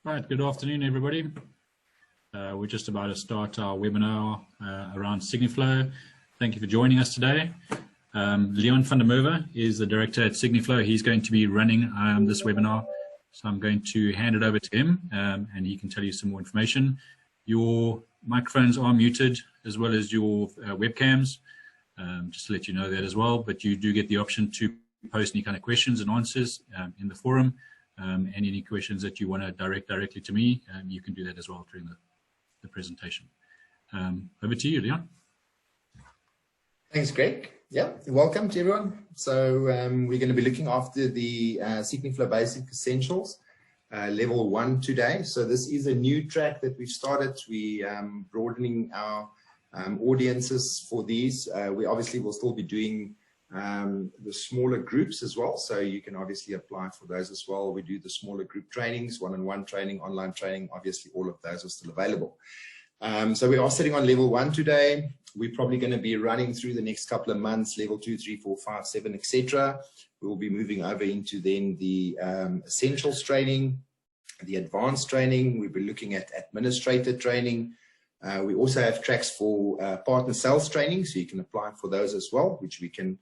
Right, good afternoon, everybody. We're just about to start our webinar around SigniFlow. Thank you for joining us today. Leon van der Merwe is the director at SigniFlow. He's going to be running this webinar, so I'm going to hand it over to him and he can tell you some more information. Your microphones are muted as well as your webcams, just to let you know that as well, but you do get the option to post any kind of questions and answers in the forum. And any questions that you want to direct directly to me, you can do that as well during the presentation. Over to you, Leon. Thanks, Greg. Yeah, welcome to everyone. So we're going to be looking after the SigniFlow Basic Essentials, Level 1 today. So this is a new track that we've started. We're broadening our audiences for these. We obviously will still be doing the smaller groups as well, so you can obviously apply for those as well. We do the smaller group trainings, one-on-one training, online training, obviously all of those are still available. So we are sitting on level 1 today. We're probably going to be running through the next couple of months, level 2, 3, 4, 5, 7, etc. We will be moving over into then the essentials training, the advanced training. We'll be looking at administrator training. We also have tracks for partner sales training, so you can apply for those as well, which we can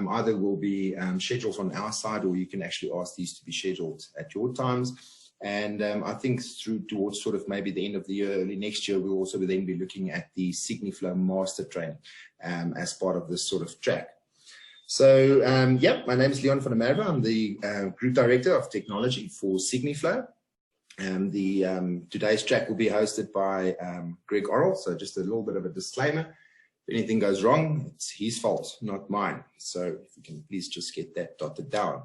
either will be scheduled on our side, or you can actually ask these to be scheduled at your times. And I think towards sort of maybe the end of the year, early next year, we'll also then be looking at the SigniFlow Master Training as part of this sort of track. So yeah, my name is Leon van der Merwe. I'm the Group Director of Technology for SigniFlow. Today's track will be hosted by Greg Orrell. So just a little bit of a disclaimer. If anything goes wrong, it's his fault, not mine. So if you can please just get that dotted down.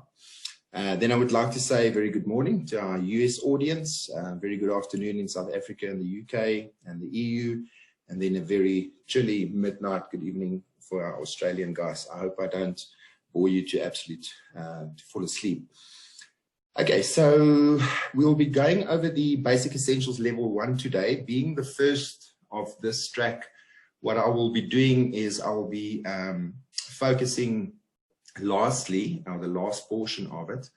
Then I would like to say very good morning to our US audience, very good afternoon in South Africa and the UK and the EU, and then a very chilly midnight good evening for our Australian guys. I hope I don't bore you to fall asleep. Okay, so we'll be going over the Basic Essentials Level 1 today. Being the first of this track, what I will be doing is I will be focusing lastly, the last portion of it,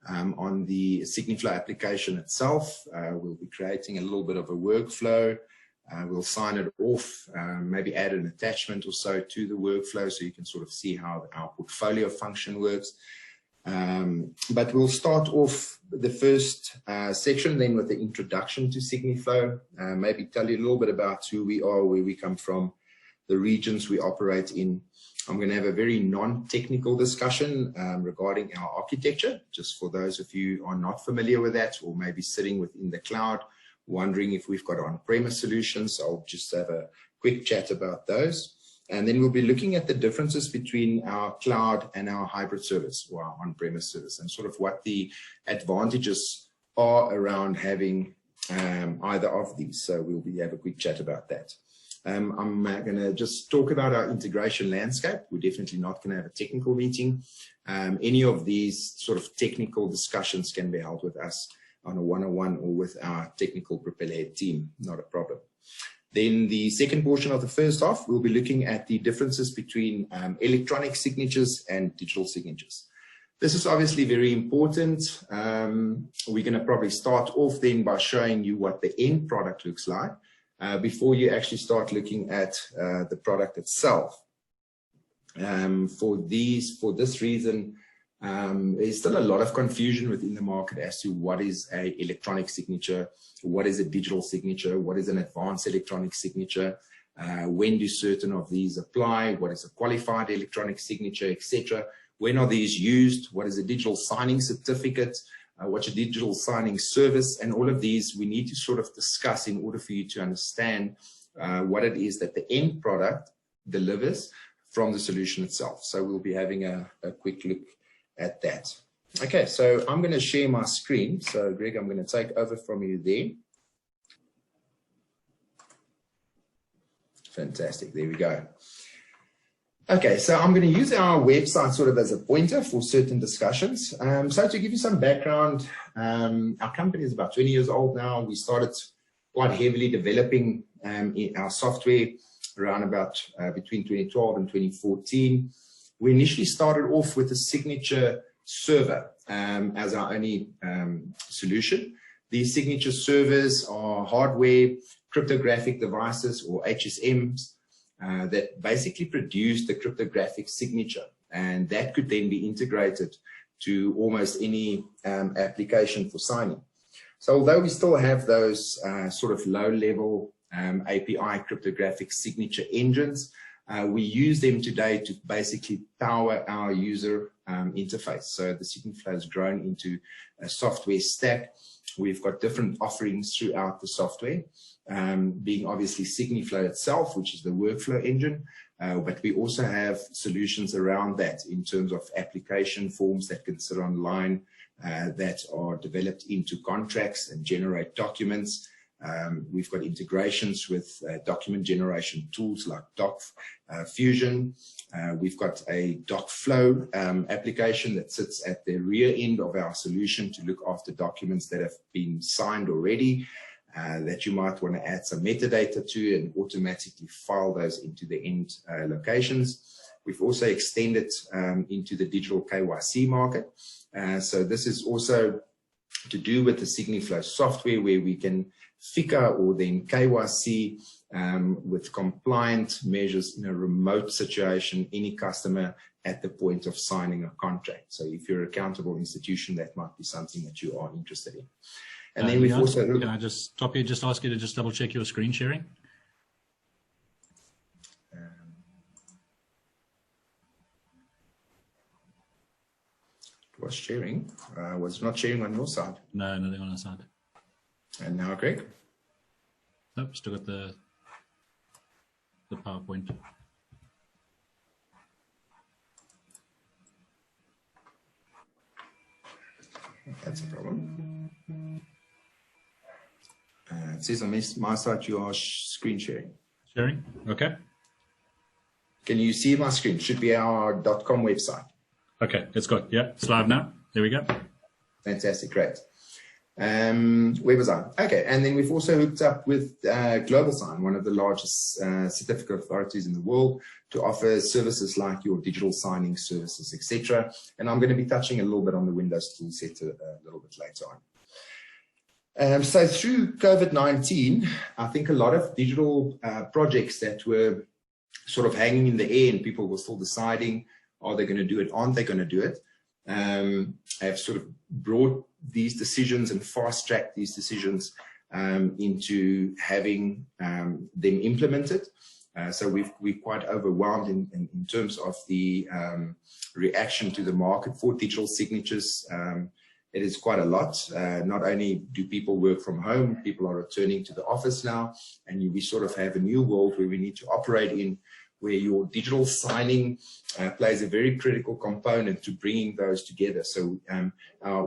on the SigniFlow application itself. We'll be creating a little bit of a workflow. We'll sign it off, maybe add an attachment or so to the workflow so you can sort of see how our portfolio function works. But we'll start off the first section then with the introduction to SigniFlow, maybe tell you a little bit about who we are, where we come from, the regions we operate in. I'm going to have a very non-technical discussion regarding our architecture, just for those of you who are not familiar with that, or maybe sitting within the cloud, wondering if we've got on-premise solutions. I'll just have a quick chat about those. And then we'll be looking at the differences between our cloud and our hybrid service, or our on-premise service, and sort of what the advantages are around having either of these. So we'll have a quick chat about that. I'm going to just talk about our integration landscape. We're definitely not going to have a technical meeting. Any of these sort of technical discussions can be held with us on a one-on-one or with our technical prepared team, not a problem. Then the second portion of the first half, we'll be looking at the differences between electronic signatures and digital signatures. This is obviously very important. We're going to probably start off then by showing you what the end product looks like before you actually start looking at the product itself. For this reason, there's still a lot of confusion within the market as to what is an electronic signature, what is a digital signature, what is an advanced electronic signature, when do certain of these apply, what is a qualified electronic signature, etc. When are these used, what is a digital signing certificate, what's a digital signing service, and all of these we need to sort of discuss in order for you to understand what it is that the end product delivers from the solution itself. So we'll be having a quick look at that. Okay, so I'm going to share my screen. So Greg, I'm going to take over from you there. Fantastic, there we go. Okay, so I'm going to use our website sort of as a pointer for certain discussions. So to give you some background, our company is about 20 years old now. We started quite heavily developing our software around about between 2012 and 2014. We initially started off with a signature server as our only solution. These signature servers are hardware cryptographic devices, or HSMs, that basically produce the cryptographic signature, and that could then be integrated to almost any application for signing. So although we still have those sort of low-level API cryptographic signature engines, we use them today to basically power our user interface. So the SigniFlow has grown into a software stack. We've got different offerings throughout the software, being obviously SigniFlow itself, which is the workflow engine, but we also have solutions around that in terms of application forms that can sit online, that are developed into contracts and generate documents. We've got integrations with document generation tools like Fusion. We've got a DocFlow application that sits at the rear end of our solution to look after documents that have been signed already, that you might want to add some metadata to and automatically file those into the end locations. We've also extended into the digital KYC market. So this is also to do with the SigniFlow software, where we can FICA or then KYC with compliant measures in a remote situation, any customer at the point of signing a contract. So if you're an accountable institution, that might be something that you are interested in. And then we've also... Can I just stop you, just ask you to just double check your screen sharing? Was sharing, was not sharing on your side. No, nothing on our side. And now, Greg? Nope, still got the PowerPoint. That's a problem. It says on my side you are screen sharing. Sharing, okay. Can you see my screen? Should be our .com website. Okay, it's good. Yeah, it's live now. There we go. Fantastic, great. Where was I? Okay, and then we've also hooked up with GlobalSign, one of the largest certificate authorities in the world, to offer services like your digital signing services, etc. And I'm going to be touching a little bit on the Windows toolset a little bit later on. So through COVID-19, I think a lot of digital projects that were sort of hanging in the air and people were still deciding, are they going to do it, aren't they going to do it, have sort of brought these decisions and fast-tracked these decisions into having them implemented. So we're quite overwhelmed in terms of the reaction to the market for digital signatures. It is quite a lot. Not only do people work from home, people are returning to the office now, and we sort of have a new world where we need to operate in, where your digital signing plays a very critical component to bringing those together. So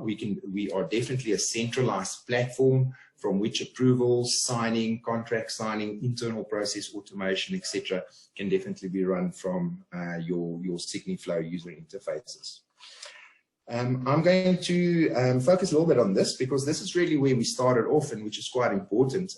we are definitely a centralized platform from which approvals, signing, contract signing, internal process automation, etc., can definitely be run from your SigniFlow user interfaces. I'm going to focus a little bit on this because this is really where we started off, and which is quite important.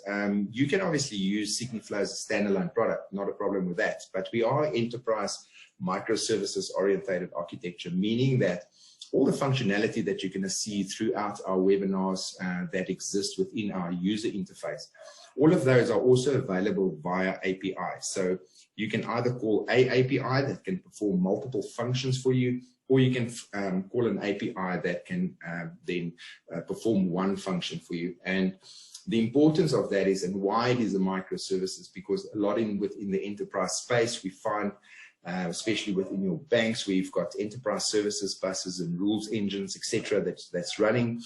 You can obviously use SigniFlow as a standalone product, not a problem with that, but we are enterprise microservices orientated architecture, meaning that all the functionality that you're going to see throughout our webinars that exist within our user interface, all of those are also available via API. So you can either call a API that can perform multiple functions for you, or you can call an API that can then perform one function for you. And the importance of that is, and why it is a microservices, because a lot within the enterprise space, we find, especially within your banks, where you've got enterprise services, buses and rules engines, etc., that's running.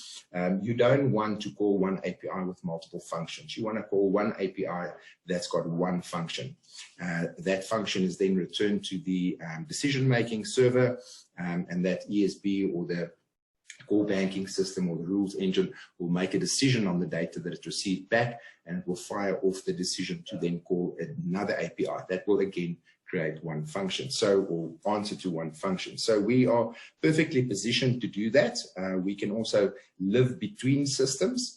You don't want to call one API with multiple functions. You want to call one API that's got one function. That function is then returned to the decision-making server, and that ESB or the core banking system or the rules engine will make a decision on the data that it received back, and it will fire off the decision to then call another API. That will again create one function, or answer to one function. So we are perfectly positioned to do that. We can also live between systems.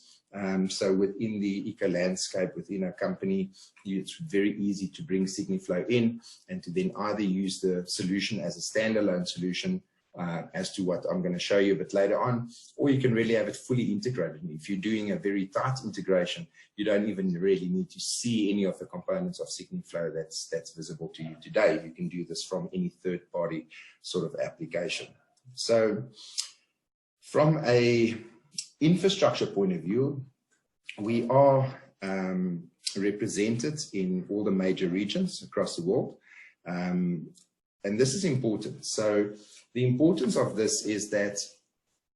So within the eco landscape, within a company, it's very easy to bring SigniFlow in and to then either use the solution as a standalone solution, as to what I'm going to show you a bit later on, or you can really have it fully integrated. If you're doing a very tight integration, you don't even really need to see any of the components of SigniFlow that's visible to you today. You can do this from any third-party sort of application. So from a infrastructure point of view, we are represented in all the major regions across the world. And this is important. So the importance of this is that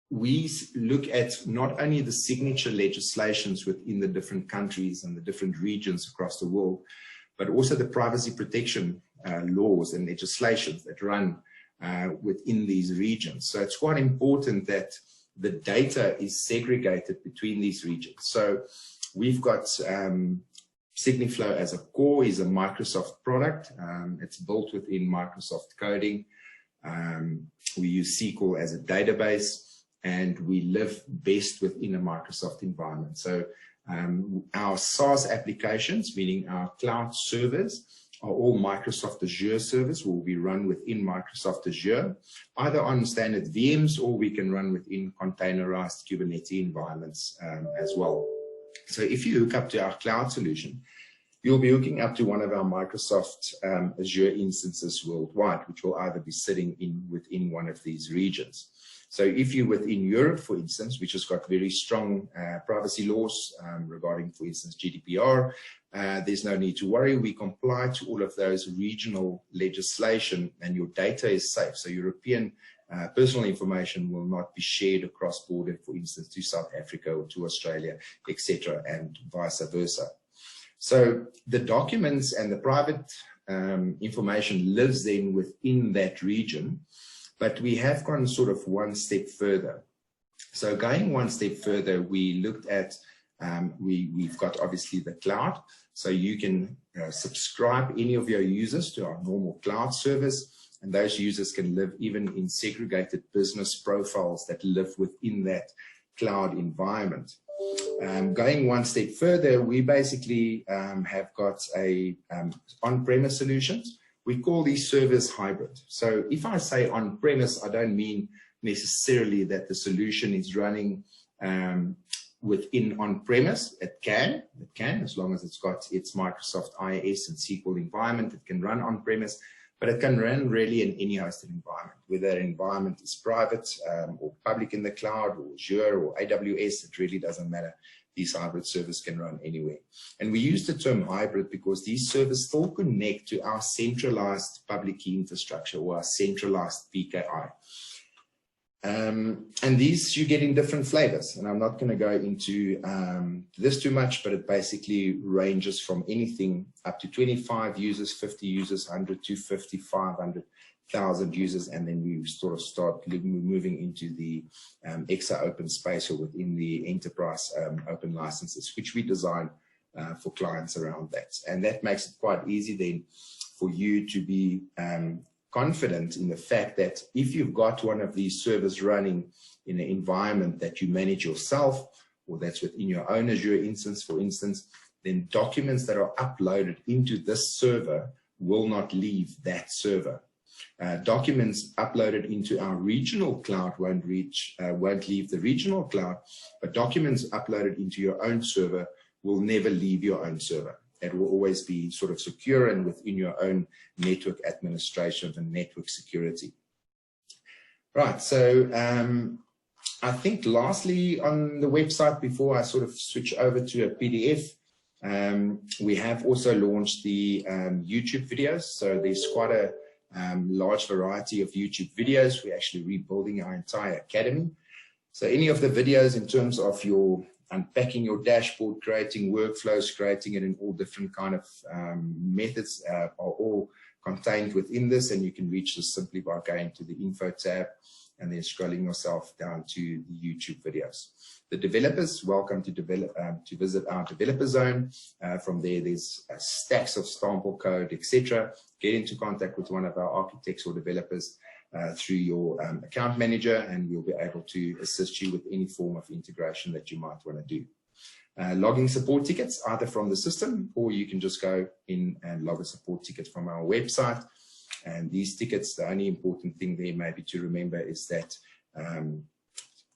we look at not only the signature legislations within the different countries and the different regions across the world, but also the privacy protection laws and legislations that run within these regions. So it's quite important that the data is segregated between these regions. So we've got SigniFlow as a core, is a Microsoft product. It's built within Microsoft coding. We use SQL as a database, and we live best within a Microsoft environment. So our SaaS applications, meaning our cloud servers, are all Microsoft Azure servers, will be run within Microsoft Azure, either on standard VMs, or we can run within containerized Kubernetes environments as well. So if you hook up to our cloud solution, you'll be hooking up to one of our Microsoft Azure instances worldwide, which will either be sitting within one of these regions. So if you're within Europe, for instance, which has got very strong privacy laws regarding, for instance, GDPR, there's no need to worry. We comply to all of those regional legislation, and your data is safe. So European personal information will not be shared across border, for instance, to South Africa or to Australia, etc., and vice versa. So the documents and the private information lives then within that region, but we have gone sort of one step further. So going one step further, we looked at, we've got obviously the cloud, so you can subscribe any of your users to our normal cloud service, and those users can live even in segregated business profiles that live within that cloud environment. Going one step further, we basically have got a on-premise solutions. We call these servers hybrid. So if I say on-premise, I don't mean necessarily that the solution is running within on-premise. It can, as long as it's got its Microsoft IIS and SQL environment, it can run on-premise, but it can run really in any hosted environment, whether that environment is private or public in the cloud, or Azure or AWS, it really doesn't matter. These hybrid servers can run anywhere. And we use the term hybrid because these servers still connect to our centralized public key infrastructure, or our centralized PKI. And these you get in different flavors, and I'm not going to go into this too much, but it basically ranges from anything up to 25 users, 50 users, 100, 250, 500, 1,000 users, and then we sort of start moving into the EXA open space, or within the enterprise open licenses, which we design for clients around that. And that makes it quite easy then for you to be confident in the fact that if you've got one of these servers running in an environment that you manage yourself, or that's within your own Azure instance, for instance, then documents that are uploaded into this server will not leave that server. Documents uploaded into our regional cloud won't leave the regional cloud, but documents uploaded into your own server will never leave your own server. It will always be sort of secure and within your own network administration and network security. Right, so I think lastly on the website, before I sort of switch over to a PDF, we have also launched the YouTube videos. So there's quite a large variety of YouTube videos. We're actually rebuilding our entire academy. So any of the videos in terms of your unpacking your dashboard, creating workflows, creating it in all different kind of methods are all contained within this, and you can reach this simply by going to the info tab and then scrolling yourself down to the YouTube videos. The developers, welcome to visit our developer zone. From there, there's stacks of sample code, etc. Get into contact with one of our architects or developers through your account manager, and we'll be able to assist you with any form of integration that you might want to do. Logging support tickets either from the system, or you can just go in and log a support ticket from our website. And these tickets, the only important thing there maybe to remember is that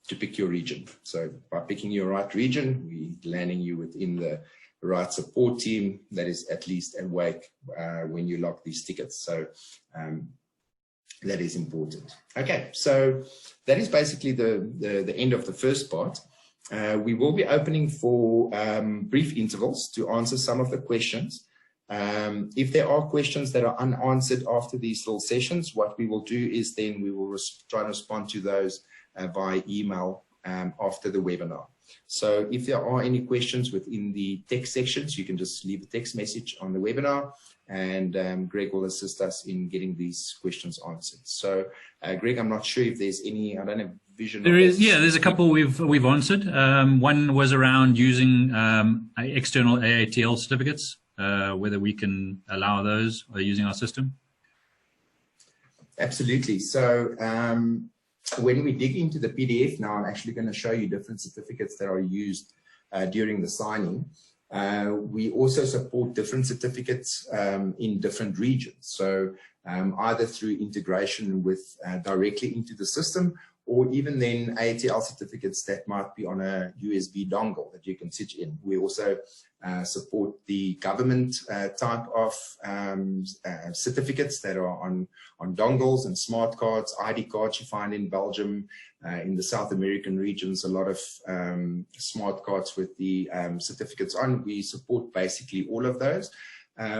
to pick your region. So by picking your right region, we're landing you within the right support team that is at least awake when you log these tickets. So that is important. Okay, so that is basically the end of the first part. We will be opening for brief intervals to answer some of the questions. If there are questions that are unanswered after these little sessions, what we will do is then we will try to respond to those by email after the webinar. So if there are any questions within the text sections, you can just leave a text message on the webinar, and Greg will assist us in getting these questions answered. So Greg, I'm not sure if there's any, I don't have vision. There is, yeah, there's a couple we've answered. One was around using external AATL certificates, whether we can allow those using our system. Absolutely. So when we dig into the PDF now, I'm actually going to show you different certificates that are used during the signing. We also support different certificates in different regions. So either through integration with directly into the system, or even then AATL certificates that might be on a USB dongle that you can sit in. We also support the government type of certificates that are on dongles and smart cards, ID cards you find in Belgium, in the South American regions, a lot of smart cards with the certificates on. We support basically all of those.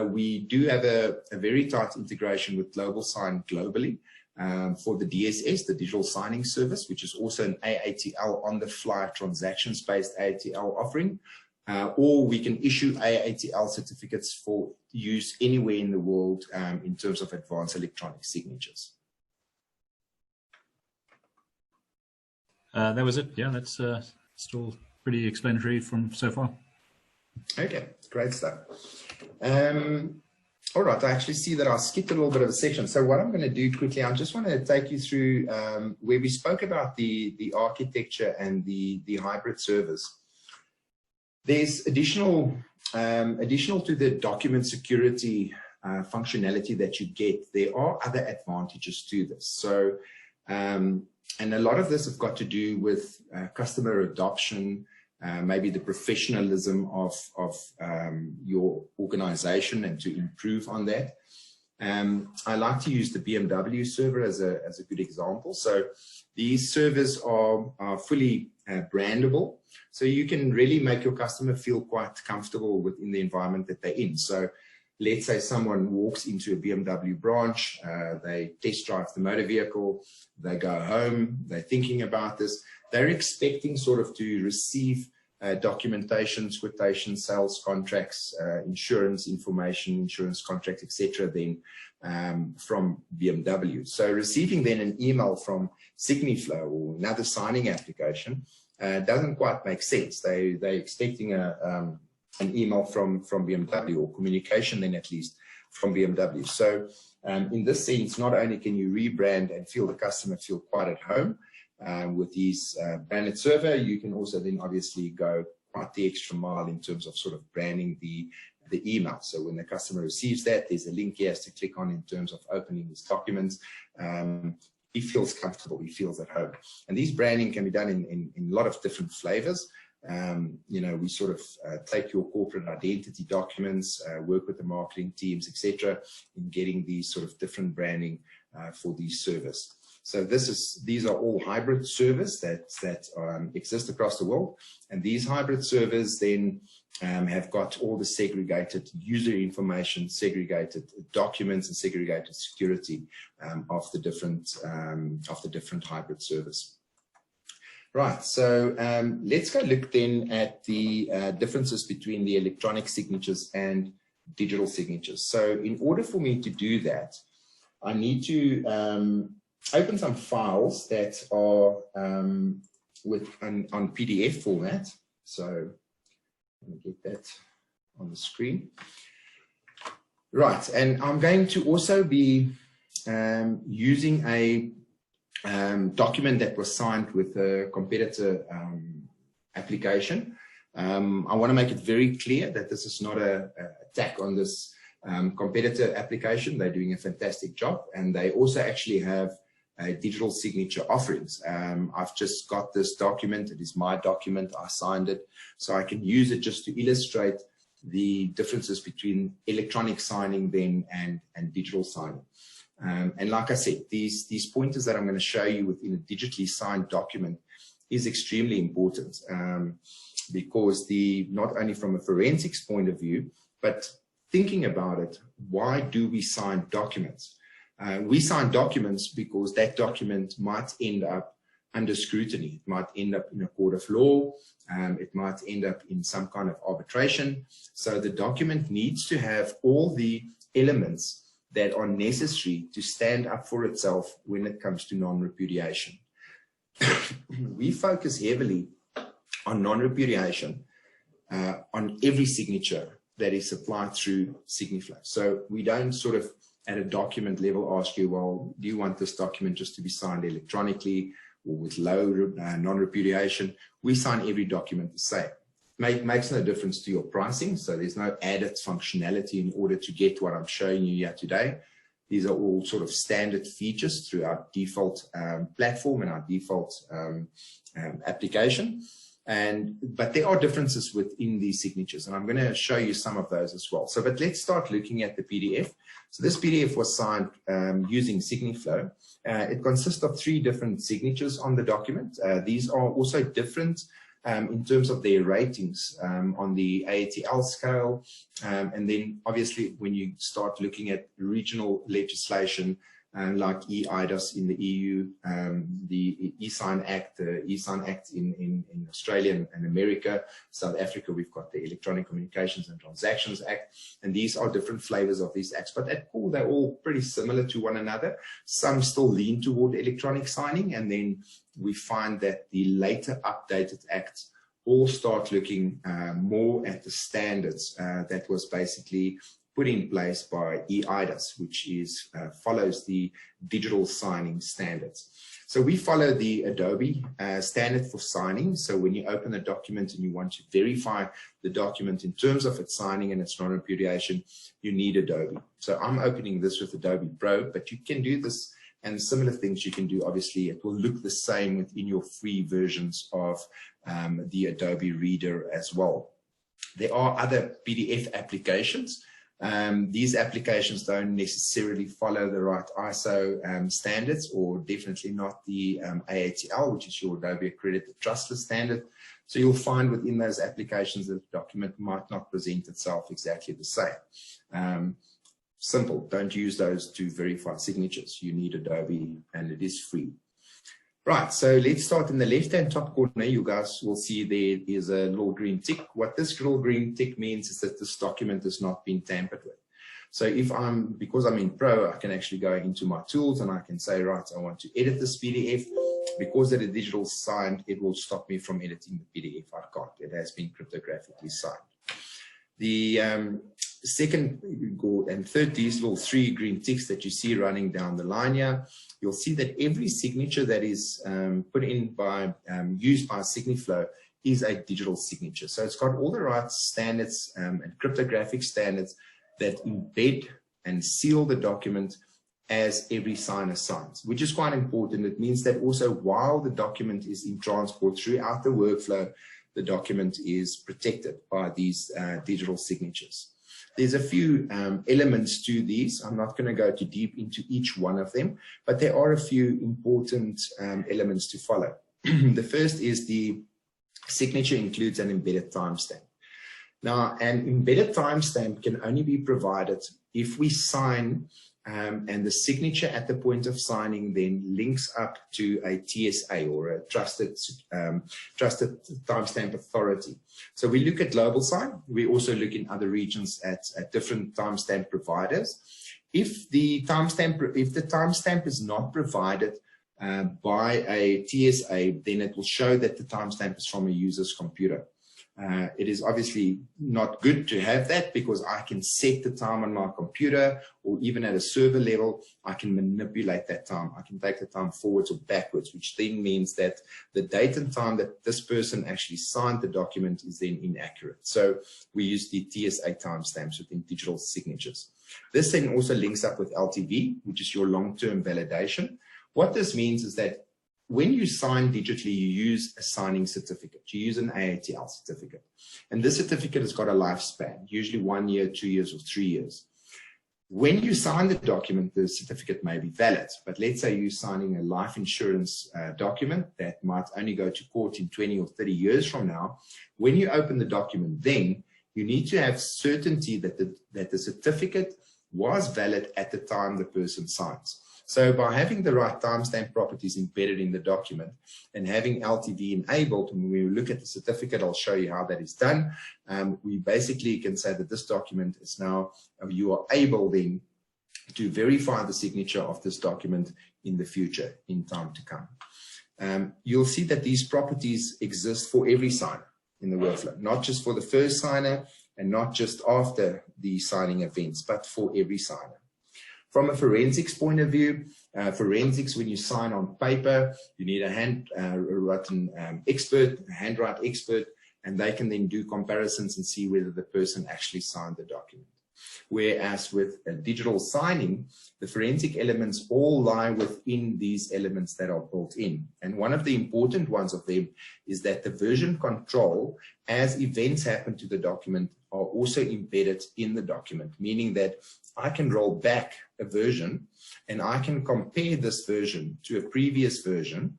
We do have a very tight integration with Global Sign globally. For the DSS, the Digital Signing Service, which is also an AATL on-the-fly transactions-based AATL offering, or we can issue AATL certificates for use anywhere in the world in terms of advanced electronic signatures. That was it. Yeah, that's still pretty explanatory from so far. Okay, great stuff. All right, I actually see that I skipped a little bit of a section. So what I'm going to do quickly, I just want to take you through where we spoke about the architecture and the hybrid servers. There's additional to the document security functionality that you get, there are other advantages to this. So, and a lot of this have got to do with customer adoption, maybe the professionalism of your organization and to improve on that. I like to use the Bmw server as a good example. So these servers are fully brandable. So you can really make your customer feel quite comfortable within the environment that they're in. So let's say someone walks into a Bmw branch, they test drive the motor vehicle, they go home, they're thinking about this, they're expecting sort of to receive documentations, quotations, sales contracts, insurance information, insurance contracts, etc. then from Bmw. So receiving then an email from SigniFlow or another signing application doesn't quite make sense. They're expecting an email from Bmw, or communication then at least from Bmw. So in this sense, not only can you rebrand and feel the customer feel quite at home with these branded server, you can also then obviously go quite the extra mile in terms of sort of branding the email. So when the customer receives that, there's a link he has to click on in terms of opening his documents. He feels comfortable, he feels at home. And these branding can be done in a lot of different flavors. You know, we sort of take your corporate identity documents, work with the marketing teams, etc., in getting these sort of different branding for these servers. So these are all hybrid servers that exist across the world, and these hybrid servers then have got all the segregated user information, segregated documents, and segregated security of the different hybrid servers. Right, so let's go look then at the differences between the electronic signatures and digital signatures. So in order for me to do that, I need to open some files that are on PDF format. So let me get that on the screen. Right, and I'm going to also be using a document that was signed with a competitor application. I want to make it very clear that this is not an attack on this competitor application. They're doing a fantastic job, and they also actually have digital signature offerings. I've just got this document. It is my document. I signed it, so I can use it just to illustrate the differences between electronic signing then and digital signing. And like I said, these pointers that I'm going to show you within a digitally signed document is extremely important, because not only from a forensics point of view, but thinking about it, why do we sign documents? We sign documents because that document might end up under scrutiny. It might end up in a court of law. It might end up in some kind of arbitration. So the document needs to have all the elements that are necessary to stand up for itself when it comes to non-repudiation. We focus heavily on non-repudiation on every signature that is supplied through SigniFlow. So we don't sort of at a document level ask you, well, do you want this document just to be signed electronically or with low non-repudiation? We sign every document the same. Makes no difference to your pricing, so there's no added functionality in order to get what I'm showing you here today. These are all sort of standard features through our default platform and our default application. But there are differences within these signatures, and I'm going to show you some of those as well. But let's start looking at the PDF. So this PDF was signed using SigniFlow. It consists of 3 different signatures on the document. These are also different in terms of their ratings on the ATL scale. And then obviously when you start looking at regional legislation, like eIDAS in the EU, the eSign Act, the eSign Act in Australia and America. South Africa, we've got the Electronic Communications and Transactions Act, and these are different flavors of these acts, but at core, they're all pretty similar to one another. Some still lean toward electronic signing, and then we find that the later updated acts all start looking more at the standards that was basically put in place by eIDAS, which follows the digital signing standards. So we follow the Adobe standard for signing. So when you open a document and you want to verify the document in terms of its signing and its non-repudiation, you need Adobe. So I'm opening this with Adobe Pro, but you can do this and similar things you can do. Obviously, it will look the same within your free versions of the Adobe Reader as well. There are other PDF applications. These applications don't necessarily follow the right ISO standards, or definitely not the AATL, which is your Adobe Accredited Trustless standard. So you'll find within those applications that the document might not present itself exactly the same. Simple, don't use those to verify signatures. You need Adobe, and it is free. Right, so let's start in the left-hand top corner. You guys will see there is a little green tick. What this little green tick means is that this document has not been tampered with. So because I'm in Pro, I can actually go into my tools and I can say, right, I want to edit this PDF. Because it is digital signed, it will stop me from editing the PDF. I can't. It has been cryptographically signed. The second and third, these little 3 green ticks that you see running down the line here, you'll see that every signature that is put in by, used by SigniFlow is a digital signature. So it's got all the right standards and cryptographic standards that embed and seal the document as every signer signs, which is quite important. It means that also while the document is in transport throughout the workflow, the document is protected by these digital signatures. There's a few elements to these. I'm not going to go too deep into each one of them, but there are a few important elements to follow. The first is the signature includes an embedded timestamp. Now, an embedded timestamp can only be provided if we sign and the signature at the point of signing then links up to a TSA, or a trusted timestamp authority. So we look at global sign. We also look in other regions at different timestamp providers. If the timestamp is not provided by a TSA, then it will show that the timestamp is from a user's computer. It is obviously not good to have that, because I can set the time on my computer, or even at a server level, I can manipulate that time. I can take the time forwards or backwards, which then means that the date and time that this person actually signed the document is then inaccurate. So we use the TSA timestamps within digital signatures. This then also links up with LTV, which is your long-term validation. What this means is that when you sign digitally, you use a signing certificate. You use an AATL certificate. And this certificate has got a lifespan, usually 1 year, 2 years, or 3 years. When you sign the document, the certificate may be valid. But let's say you're signing a life insurance document that might only go to court in 20 or 30 years from now. When you open the document, then you need to have certainty that the certificate was valid at the time the person signs. So by having the right timestamp properties embedded in the document and having LTV enabled, and when we look at the certificate, I'll show you how that is done. We basically can say that this document is now, you are able then to verify the signature of this document in the future, in time to come. You'll see that these properties exist for every signer in the workflow, not just for the first signer and not just after the signing events, but for every signer. From a forensics point of view, forensics, when you sign on paper, you need a handwritten expert, a handwrite expert, and they can then do comparisons and see whether the person actually signed the document. Whereas with a digital signing, the forensic elements all lie within these elements that are built in. And one of the important ones of them is that the version control, as events happen to the document, are also embedded in the document, meaning that I can roll back a version and I can compare this version to a previous version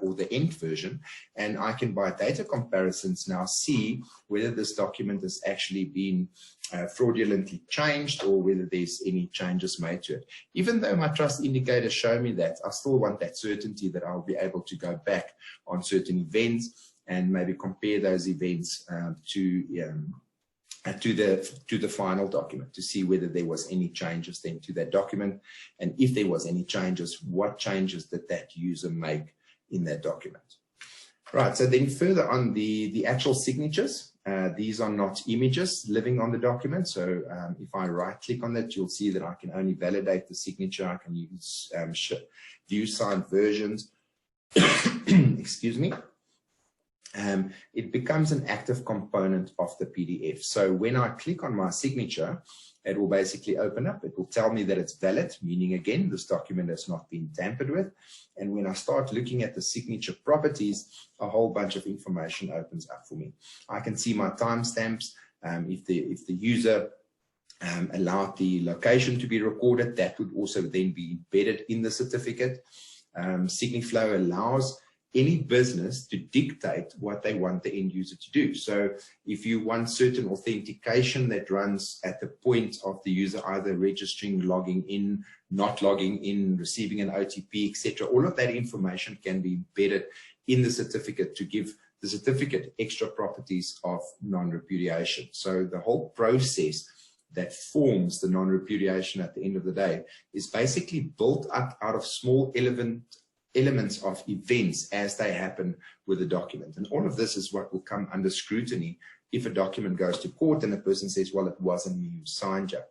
or the end version, and I can, by data comparisons, now see whether this document has actually been fraudulently changed or whether there's any changes made to it. Even though my trust indicators show me that, I still want that certainty that I'll be able to go back on certain events and maybe compare those events to the final document to see whether there was any changes then to that document, and if there was any changes, what changes did that user make in that document. Right, so then further on the actual signatures, these are not images living on the document. So if I right click on that, you'll see that I can only validate the signature. I can use view signed versions. Excuse me. It becomes an active component of the PDF. So when I click on my signature, it will basically open up. It will tell me that it's valid, meaning again, this document has not been tampered with. And when I start looking at the signature properties, a whole bunch of information opens up for me. I can see my timestamps. If the user allowed the location to be recorded, that would also then be embedded in the certificate. SigniFlow allows any business to dictate what they want the end user to do. So if you want certain authentication that runs at the point of the user either registering, logging in, not logging in, receiving an OTP, etc., all of that information can be embedded in the certificate to give the certificate extra properties of non-repudiation. So the whole process that forms the non-repudiation at the end of the day is basically built up out of small elements of events as they happen with a document. And all of this is what will come under scrutiny if a document goes to court and a person says, well, it wasn't me who signed it.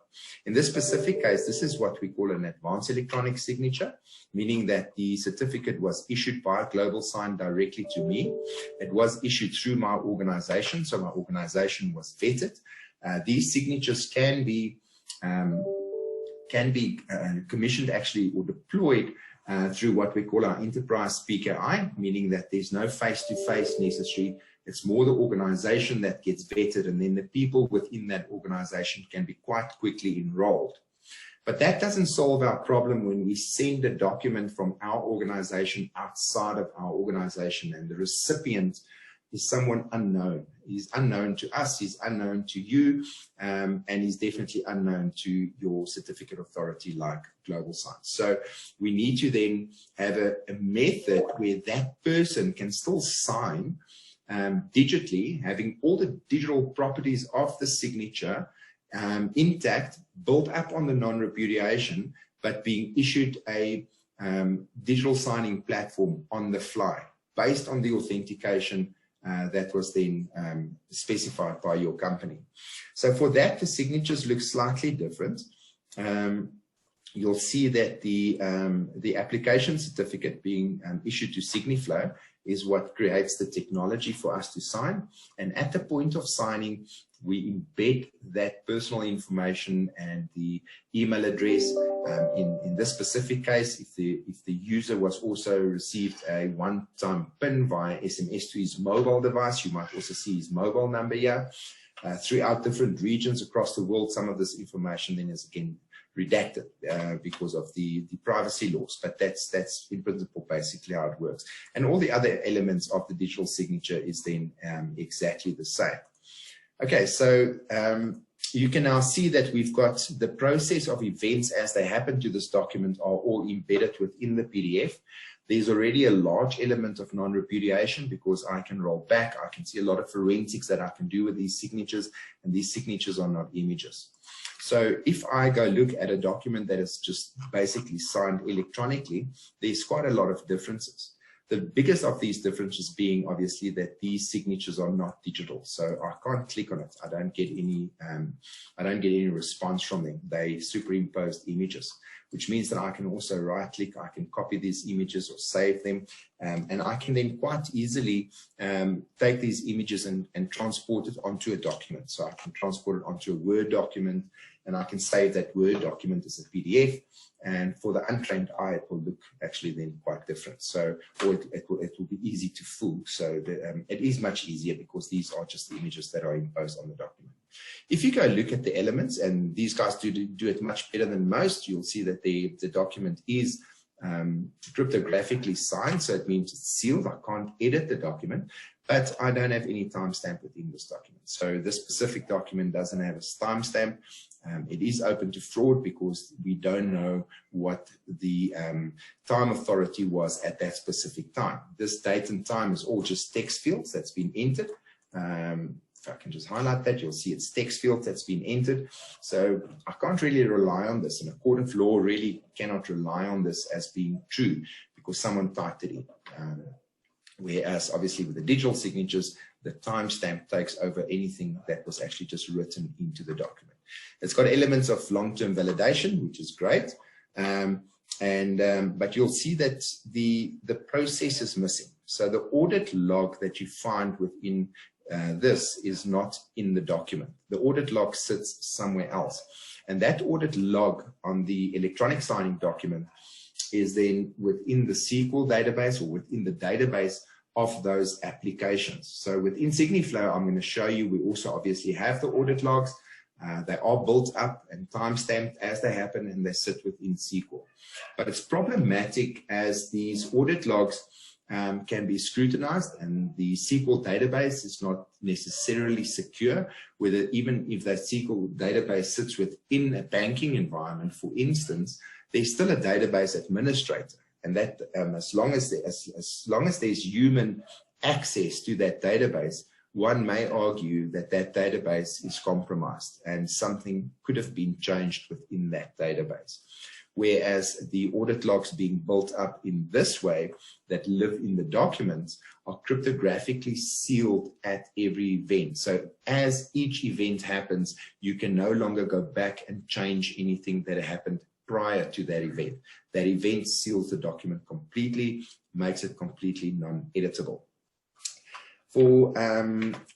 In this specific case, this is what we call an advanced electronic signature, meaning that the certificate was issued by Global Sign directly to me. It was issued through my organization, so my organization was vetted. These signatures can be commissioned actually or deployed through what we call our enterprise PKI, meaning that there's no face-to-face necessary. It's more the organization that gets vetted, and then the people within that organization can be quite quickly enrolled. But that doesn't solve our problem when we send a document from our organization outside of our organization and the recipient is someone unknown. He's unknown to us, he's unknown to you, and he's definitely unknown to your certificate authority like Global Sign. So we need to then have a method where that person can still sign digitally, having all the digital properties of the signature intact, built up on the non-repudiation, but being issued a digital signing platform on the fly based on the authentication that was then specified by your company. So for that, the signatures look slightly different. You'll see that the application certificate being issued to SigniFlow is what creates the technology for us to sign. And at the point of signing, we embed that personal information and the email address. In this specific case, if the user was also received a one-time PIN via SMS to his mobile device, you might also see his mobile number here. Throughout different regions across the world, some of this information then is again redacted because of the privacy laws, but that's in principle basically how it works. And all the other elements of the digital signature is then exactly the same. Okay, so you can now see that we've got the process of events as they happen to this document are all embedded within the PDF. There's already a large element of non-repudiation because I can roll back. I can see a lot of forensics that I can do with these signatures, and these signatures are not images. So if I go look at a document that is just basically signed electronically, there's quite a lot of differences. The biggest of these differences being obviously that these signatures are not digital. So I can't click on it. I don't get any response from them. They superimposed images, which means that I can also right click, I can copy these images or save them. And I can then quite easily take these images and transport it onto a document. So I can transport it onto a Word document, and I can save that Word document as a PDF. And for the untrained eye, it will look actually then quite different. So, or it will be easy to fool. So it is much easier because these are just the images that are imposed on the document. If you go look at the elements, and these guys do it much better than most, you'll see that the document is cryptographically signed. So it means it's sealed. I can't edit the document, but I don't have any timestamp within this document. So this specific document doesn't have a timestamp. It is open to fraud because we don't know what the time authority was at that specific time. This date and time is all just text fields that's been entered. If I can just highlight that, you'll see it's text fields that's been entered. So I can't really rely on this. And a court of law really cannot rely on this as being true because someone typed it in. Whereas obviously with the digital signatures, the timestamp takes over anything that was actually just written into the document. It's got elements of long-term validation, which is great. But you'll see that the process is missing. So the audit log that you find within this is not in the document. The audit log sits somewhere else. And that audit log on the electronic signing document is then within the SQL database or within the database of those applications. So within SigniFlow, I'm going to show you, we also obviously have the audit logs. They are built up and time-stamped as they happen, and they sit within SQL. But it's problematic as these audit logs can be scrutinized, and the SQL database is not necessarily secure, whether even if that SQL database sits within a banking environment, for instance, there's still a database administrator. And that as long as there's human access to that database, one may argue that that database is compromised and something could have been changed within that database. Whereas the audit logs being built up in this way that live in the documents are cryptographically sealed at every event. So as each event happens, you can no longer go back and change anything that happened prior to that event. That event seals the document completely, makes it completely non-editable. For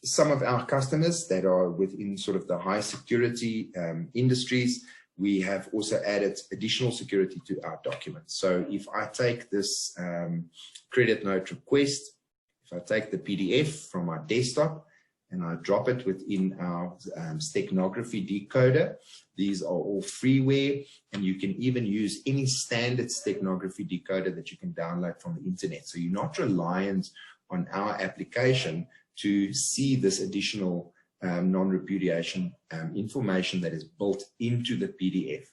some of our customers that are within sort of the high security industries, we have also added additional security to our documents. So if I take this credit note request, if I take the PDF from our desktop and I drop it within our steganography decoder, these are all freeware, and you can even use any standard steganography decoder that you can download from the internet. So you're not reliant on our application to see this additional non-repudiation information that is built into the PDF.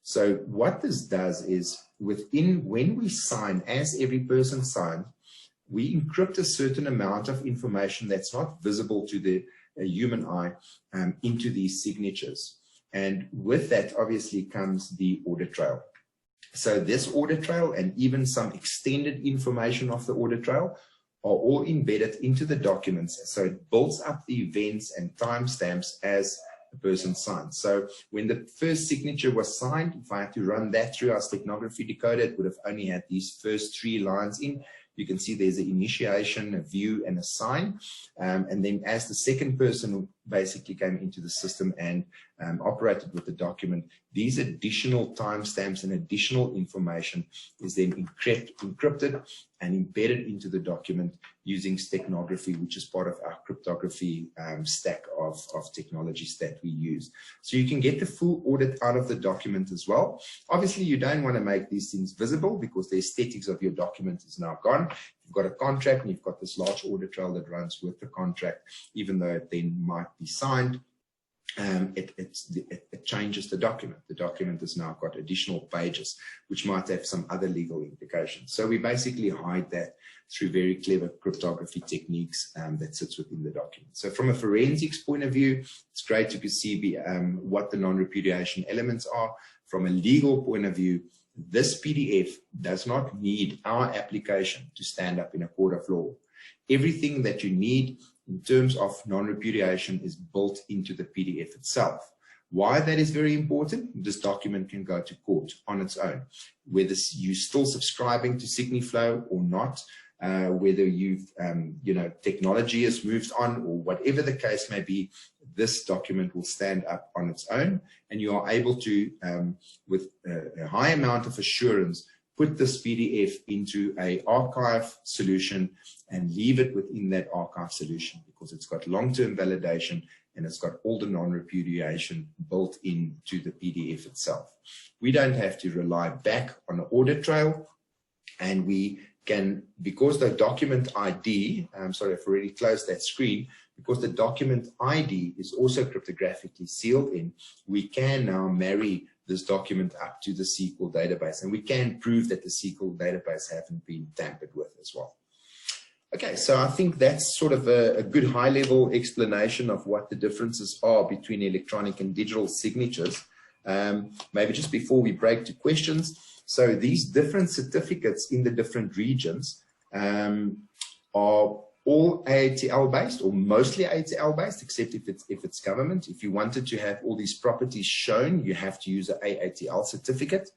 So what this does is when we sign, as every person signs, we encrypt a certain amount of information that's not visible to the human eye into these signatures. And with that obviously comes the audit trail. So this audit trail and even some extended information of the audit trail are all embedded into the documents. So it builds up the events and timestamps as a person signs. So when the first signature was signed, if I had to run that through our steganography decoder, it would have only had these first 3 lines in. You can see there's an initiation, a view, and a sign. And then as the second person basically came into the system and operated with the document, these additional timestamps and additional information is then encrypted and embedded into the document using steganography, which is part of our cryptography stack of technologies that we use. So you can get the full audit out of the document as well. Obviously, you don't want to make these things visible because the aesthetics of your document is now gone. You've got a contract and you've got this large audit trail that runs with the contract, even though it then might be signed. It changes the document. The document has now got additional pages, which might have some other legal implications. So we basically hide that through very clever cryptography techniques that sits within the document. So from a forensics point of view, it's great to see what the non-repudiation elements are. From a legal point of view, this PDF does not need our application to stand up in a court of law. Everything that you need in terms of non-repudiation is built into the PDF itself. Why that is very important? This document can go to court on its own, whether you're still subscribing to SigniFlow or not, whether you've, technology has moved on or whatever the case may be, this document will stand up on its own, and you are able to, with a high amount of assurance, put this PDF into an archive solution and leave it within that archive solution because it's got long-term validation and it's got all the non-repudiation built into the PDF itself. We don't have to rely back on an audit trail, and we can, because the document ID, I'm sorry, I've already closed that screen, because the document ID is also cryptographically sealed in, we can now marry this document up to the SQL database, and we can prove that the SQL database haven't been tampered with as well. Okay, so I think that's sort of a good high-level explanation of what the differences are between electronic and digital signatures. Maybe just before we break to questions, so these different certificates in the different regions are all AATL based, or mostly AATL based, except if it's government. If you wanted to have all these properties shown, you have to use an AATL certificate.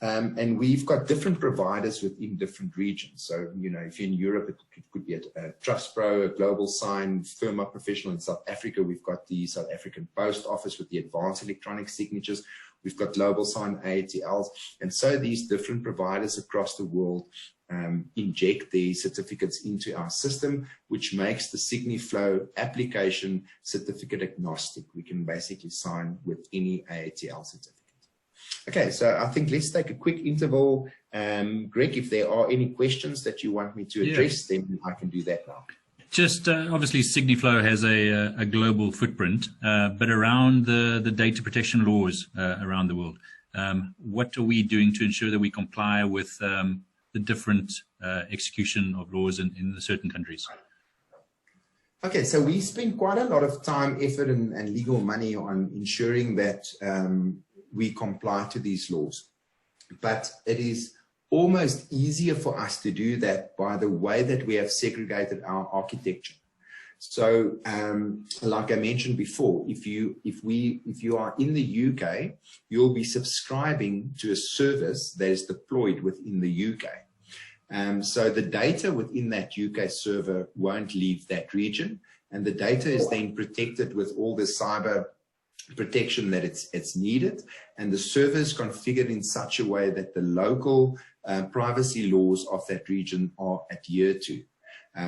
And we've got different providers within different regions. So, if you're in Europe, it could be a TrustPro, a Global Sign, Firma Professional. In South Africa, we've got the South African Post Office with the advanced electronic signatures. We've got Global Sign AATLs. And so these different providers across the world inject their certificates into our system, which makes the SigniFlow application certificate agnostic. We can basically sign with any AATL certificate. Okay, so I think let's take a quick interval. Greg, if there are any questions that you want me to address, then I can do that now. Just obviously SigniFlow has a global footprint, but around the data protection laws around the world, what are we doing to ensure that we comply with the different execution of laws in the certain countries? Okay, so we spend quite a lot of time, effort, and legal money on ensuring that we comply to these laws. But it is almost easier for us to do that by the way that we have segregated our architecture. So, like I mentioned before, if you are in the UK, you'll be subscribing to a service that is deployed within the UK. So the data within that UK server won't leave that region, and the data is then protected with all the cyber protection that it's needed, and the server is configured in such a way that the local privacy laws of that region are adhered to.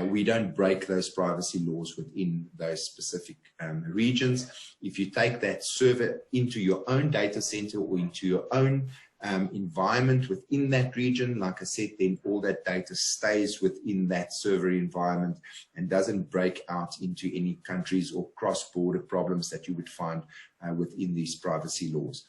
We don't break those privacy laws within those specific regions. If you take that server into your own data center or into your own environment within that region, like I said, then all that data stays within that server environment and doesn't break out into any countries or cross-border problems that you would find within these privacy laws.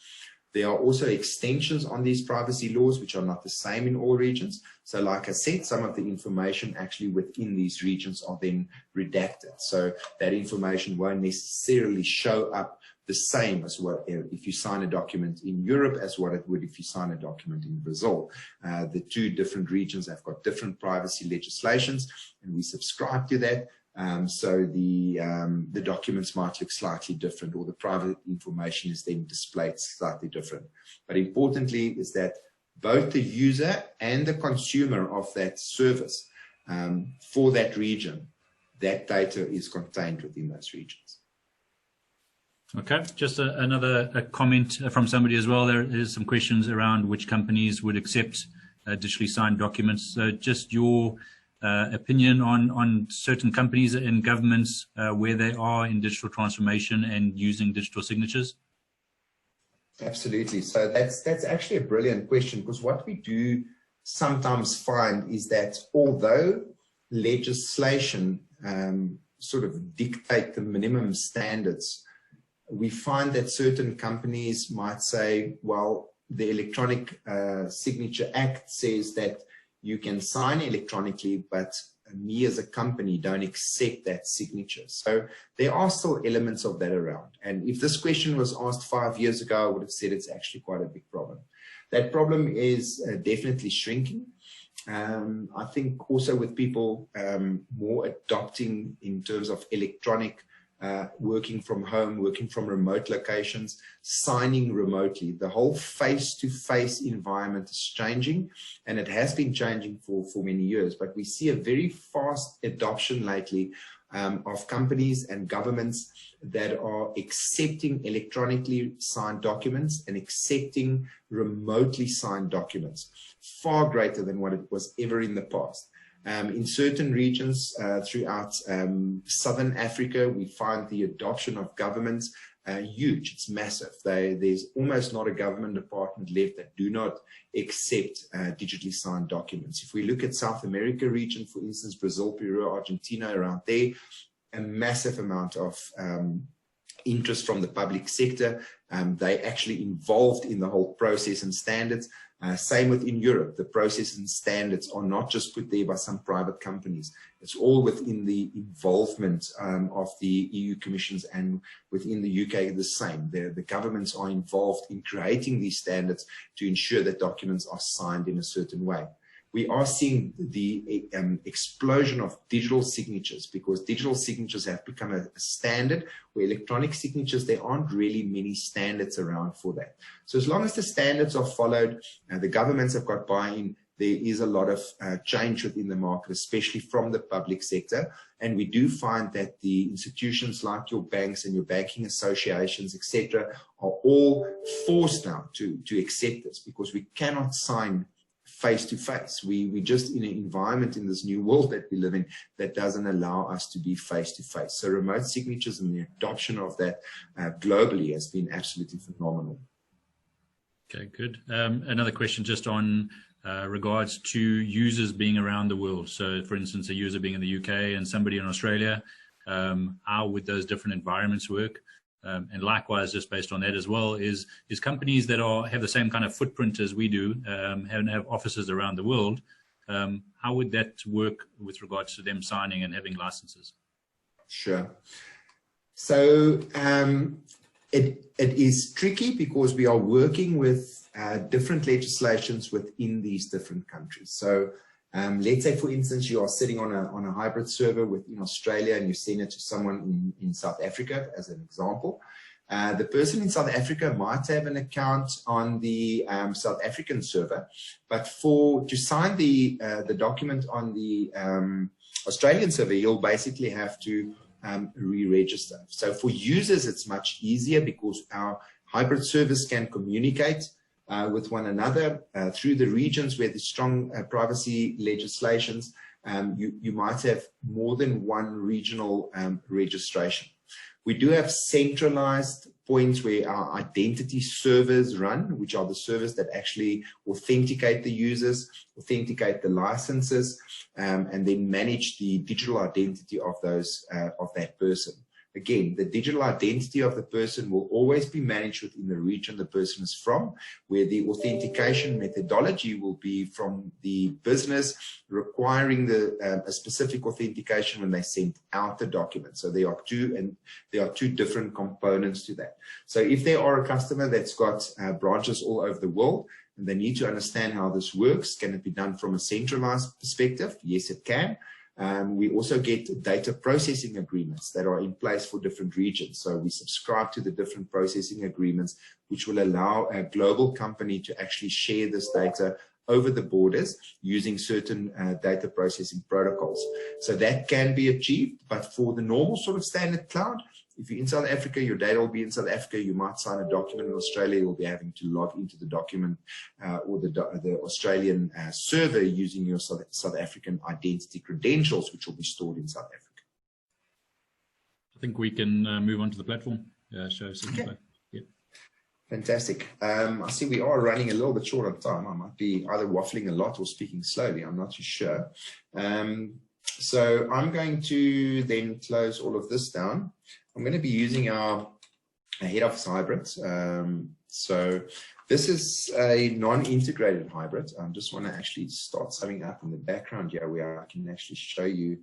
There are also extensions on these privacy laws, which are not the same in all regions. So like I said, some of the information actually within these regions are then redacted. So that information won't necessarily show up the same as what if you sign a document in Europe as what it would if you sign a document in Brazil. The two different regions have got different privacy legislations, and we subscribe to that. So the documents might look slightly different, or the private information is then displayed slightly different. But importantly is that both the user and the consumer of that service for that region, that data is contained within those regions. Okay, just another comment from somebody as well. There is some questions around which companies would accept digitally signed documents. So just your opinion on certain companies and governments where they are in digital transformation and using digital signatures? Absolutely. So that's actually a brilliant question, because what we do sometimes find is that although legislation sort of dictate the minimum standards, we find that certain companies might say, well, the Electronic Signature Act says that you can sign electronically, but me as a company don't accept that signature. So there are still elements of that around. And if this question was asked 5 years ago, I would have said it's actually quite a big problem. That problem is definitely shrinking. I think also with people more adopting in terms of electronic working from home, working from remote locations, signing remotely. The whole face-to-face environment is changing, and it has been changing for many years. But we see a very fast adoption lately of companies and governments that are accepting electronically signed documents and accepting remotely signed documents, far greater than what it was ever in the past. In certain regions throughout Southern Africa, we find the adoption of governments huge. It's massive. There's almost not a government department left that do not accept digitally signed documents. If we look at South America region, for instance, Brazil, Peru, Argentina, around there, a massive amount of interest from the public sector. They actually involved in the whole process and standards. Same within Europe, the process and standards are not just put there by some private companies. It's all within the involvement of the EU Commissions, and within the UK the same. The governments are involved in creating these standards to ensure that documents are signed in a certain way. We are seeing the explosion of digital signatures, because digital signatures have become a standard, where electronic signatures, there aren't really many standards around for that. So as long as the standards are followed, the governments have got buy-in, there is a lot of change within the market, especially from the public sector. And we do find that the institutions like your banks and your banking associations, etc., are all forced now to accept this, because we cannot sign face-to-face. We just in an environment in this new world that we live in that doesn't allow us to be face-to-face. So remote signatures and the adoption of that globally has been absolutely phenomenal. Okay, good. Another question just on regards to users being around the world. So for instance, a user being in the UK and somebody in Australia, how would those different environments work? And likewise, just based on that as well, is companies that have the same kind of footprint as we do, and have offices around the world, how would that work with regards to them signing and having licenses? Sure. So it is tricky, because we are working with different legislations within these different countries. So let's say, for instance, you are sitting on a hybrid server within Australia, and you send it to someone in South Africa, as an example. The person in South Africa might have an account on the South African server, but to sign the document on the Australian server, you'll basically have to re-register. So for users, it's much easier, because our hybrid servers can communicate with one another through the regions where there's strong privacy legislations. You might have more than one regional registration. We do have centralized points where our identity servers run, which are the servers that actually authenticate the users, authenticate the licenses, and then manage the digital identity of that person. again, the digital identity of the person will always be managed within the region the person is from, where the authentication methodology will be from the business requiring a specific authentication when they send out the document. So there are two different components to that. So if there are a customer that's got branches all over the world, and they need to understand how this works, can it be done from a centralized perspective? Yes, it can. We also get data processing agreements that are in place for different regions. So we subscribe to the different processing agreements, which will allow a global company to actually share this data over the borders using certain data processing protocols. So that can be achieved, but for the normal sort of standard cloud, if you're in South Africa, your data will be in South Africa. You might sign a document in Australia. You'll be having to log into the document or the Australian server using your South African identity credentials, which will be stored in South Africa. I think we can move on to the platform. Show SigniFlow. Okay. Yeah. Fantastic. I see we are running a little bit short on time. I might be either waffling a lot or speaking slowly. I'm not too sure. So I'm going to then close all of this down. I'm going to be using our head office hybrid. So this is a non-integrated hybrid. I just want to actually start summing up in the background here where I can actually show you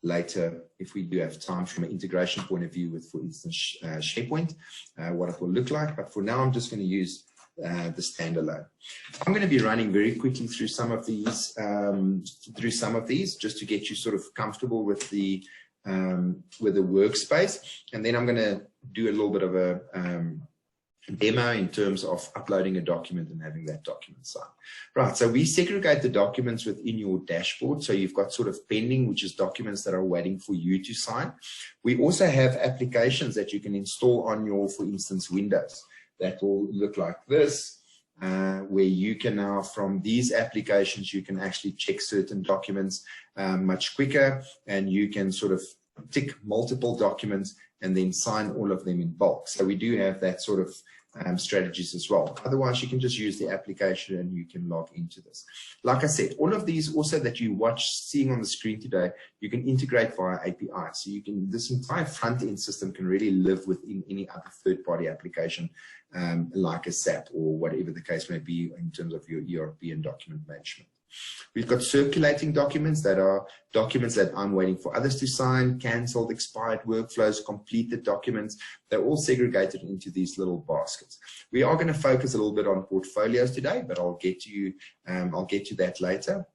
later, if we do have time, from an integration point of view with, for instance, SharePoint, what it will look like. But for now, I'm just going to use the standalone. I'm going to be running very quickly through some of these, just to get you sort of comfortable with the workspace, and then I'm going to do a little bit of a demo in terms of uploading a document and having that document signed. Right, so we segregate the documents within your dashboard. So you've got sort of pending, which is documents that are waiting for you to sign. We also have applications that you can install on your, for instance, Windows. That will look like this, where you can now, from these applications, you can actually check certain documents much quicker, and you can sort of tick multiple documents and then sign all of them in bulk. So we do have that sort of strategies as well. Otherwise, you can just use the application and you can log into this. Like I said, all of these also that you seeing on the screen today, you can integrate via API. So you can, this entire front-end system can really live within any other third-party application, like a SAP or whatever the case may be in terms of your ERP and document management. We've got circulating documents that are documents that I'm waiting for others to sign, cancelled, expired workflows, completed documents. They're all segregated into these little baskets. We are going to focus a little bit on portfolios today, but I'll get to that later.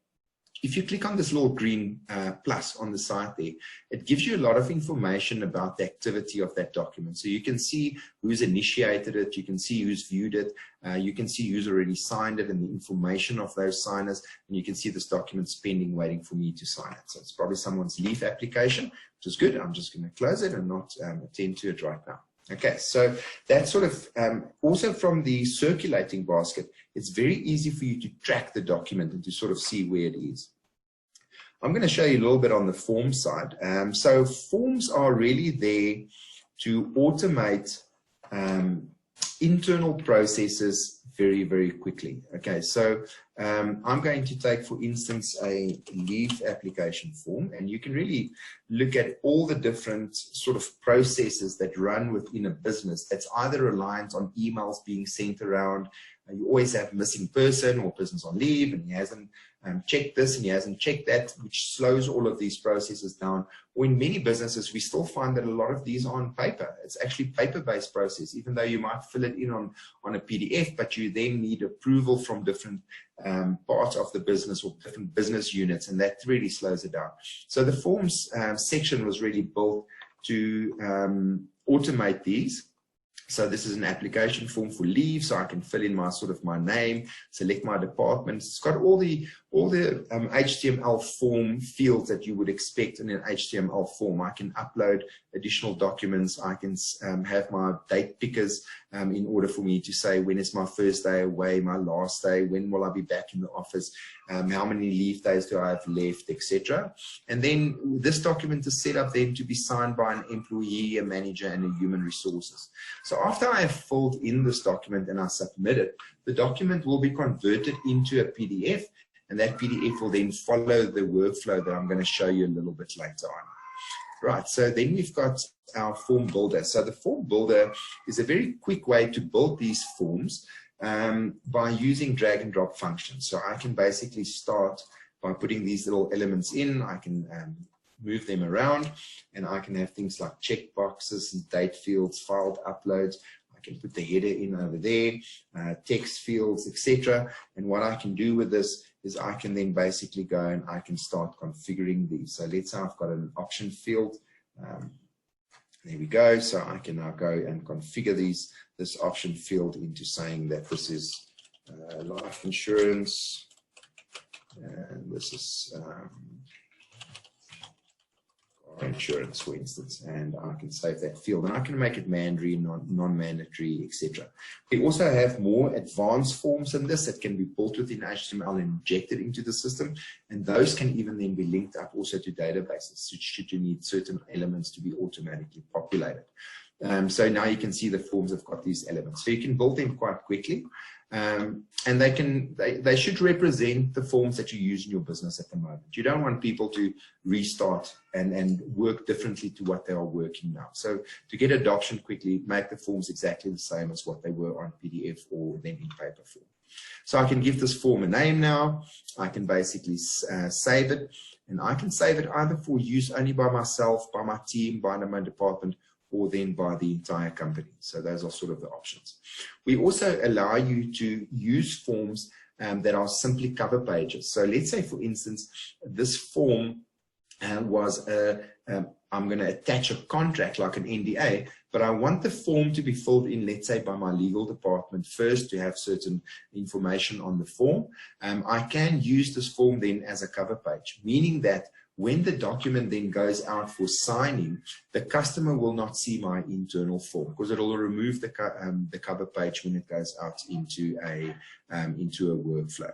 If you click on this little green plus on the side there, it gives you a lot of information about the activity of that document. So you can see who's initiated it, you can see who's viewed it, you can see who's already signed it and the information of those signers, and you can see this document pending waiting for me to sign it. So it's probably someone's leave application, which is good. I'm just going to close it and not attend to it right now. Okay, so that's sort of also from the circulating basket, it's very easy for you to track the document and to sort of see where it is. I'm going to show you a little bit on the form side. So forms are really there to automate internal processes very, very quickly. Okay, so I'm going to take, for instance, a leave application form, and you can really look at all the different sort of processes that run within a business that's either reliant on emails being sent around. You always have missing person or person's on leave and he hasn't checked this and he hasn't checked that, which slows all of these processes down. Or in many businesses, we still find that a lot of these are on paper. It's actually paper-based process, even though you might fill it in on a PDF, but you then need approval from different parts of the business or different business units, and that really slows it down. So the forms section was really built to automate these. So this is an application form for leave, so I can fill in my sort of my name, select my department. It's got all the HTML form fields that you would expect in an HTML form. I can upload additional documents. I can have my date pickers in order for me to say when is my first day away, my last day, when will I be back in the office, how many leave days do I have left, etc. And then this document is set up then to be signed by an employee, a manager, and a human resources. So after I have filled in this document and I submit it, the document will be converted into a PDF, and that PDF will then follow the workflow that I'm going to show you a little bit later on. Right, so then we've got our form builder. So the form builder is a very quick way to build these forms by using drag and drop functions. So I can basically start by putting these little elements in. I can move them around, and I can have things like checkboxes and date fields, filed uploads. I can put the header in over there, text fields, etc. And what I can do with this is I can then basically go and I can start configuring these. So let's say I've got an option field. There we go. So I can now go and configure this option field into saying that this is life insurance, and this is car insurance, for instance, and I can save that field, and I can make it mandatory, non-mandatory, etc. We also have more advanced forms than this that can be built within HTML and injected into the system, and those can even then be linked up also to databases should you need certain elements to be automatically populated. So now you can see the forms have got these elements, so you can build them quite quickly. And they should represent the forms that you use in your business at the moment. You don't want people to restart and work differently to what they are working now. So to get adoption quickly, make the forms exactly the same as what they were on PDF or then in paper form. So I can give this form a name now. I can basically save it, and I can save it either for use only by myself, by my team, by my department, or then by the entire company. So those are sort of the options. We also allow you to use forms that are simply cover pages. So let's say, for instance, this form was I'm going to attach a contract like an NDA, but I want the form to be filled in, let's say, by my legal department first to have certain information on the form. I can use this form then as a cover page, meaning that when the document then goes out for signing, the customer will not see my internal form because it will remove the cover page when it goes out into a workflow.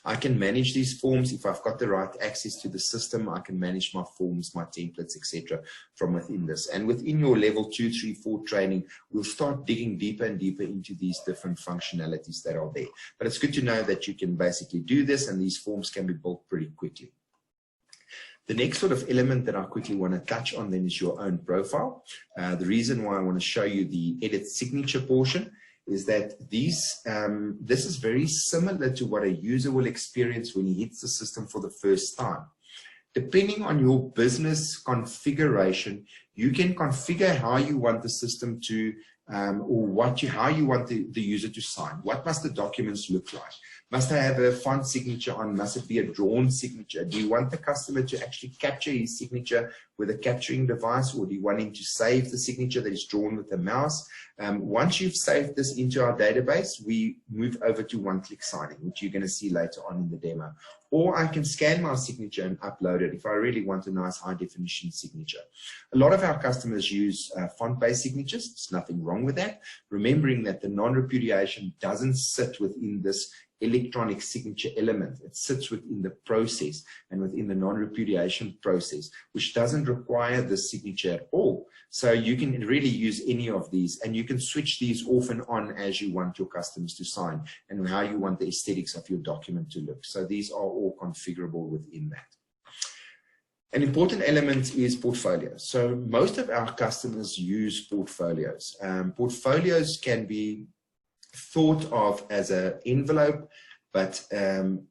I can manage these forms if I've got the right access to the system. I can manage my forms, my templates, etc. from within this. And within your level 2, 3, 4 training, we'll start digging deeper and deeper into these different functionalities that are there. But it's good to know that you can basically do this, and these forms can be built pretty quickly. The next sort of element that I quickly want to touch on then is your own profile. The reason why I want to show you the edit signature portion is that this is very similar to what a user will experience when he hits the system for the first time. Depending on your business configuration, you can configure how you want the system to, or how you want the user to sign. What must the documents look like? Must I have a font signature on? Must it be a drawn signature? Do you want the customer to actually capture his signature with a capturing device, or do you want him to save the signature that is drawn with the mouse? Once you've saved this into our database, we move over to one-click signing, which you're going to see later on in the demo. Or I can scan my signature and upload it if I really want a nice high-definition signature. A lot of our customers use font-based signatures. There's nothing wrong with that. Remembering that the non-repudiation doesn't sit within this electronic signature element. It sits within the process and within the non-repudiation process, which doesn't require the signature at all. So you can really use any of these, and you can switch these off and on as you want your customers to sign and how you want the aesthetics of your document to look. So these are all configurable within that. An important element is portfolios. So most of our customers use portfolios. Portfolios can be thought of as an envelope, but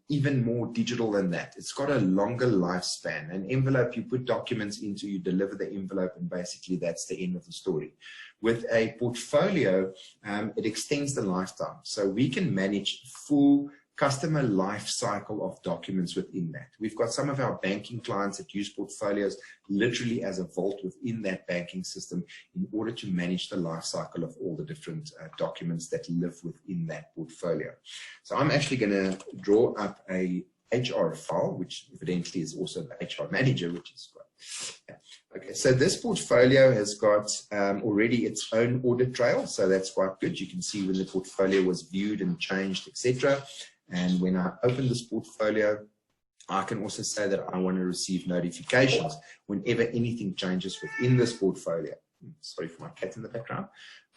even more digital than that. It's got a longer lifespan. An envelope, you put documents into, you deliver the envelope, and basically that's the end of the story. With a portfolio, it extends the lifetime. So we can manage full customer life cycle of documents within that. We've got some of our banking clients that use portfolios literally as a vault within that banking system in order to manage the life cycle of all the different documents that live within that portfolio. So I'm actually going to draw up a HR file, which evidently is also the HR manager, which is great. Yeah. Okay, so this portfolio has got already its own audit trail, so that's quite good. You can see when the portfolio was viewed and changed, etc. And when I open this portfolio, I can also say that I want to receive notifications whenever anything changes within this portfolio. Sorry for my cat in the background.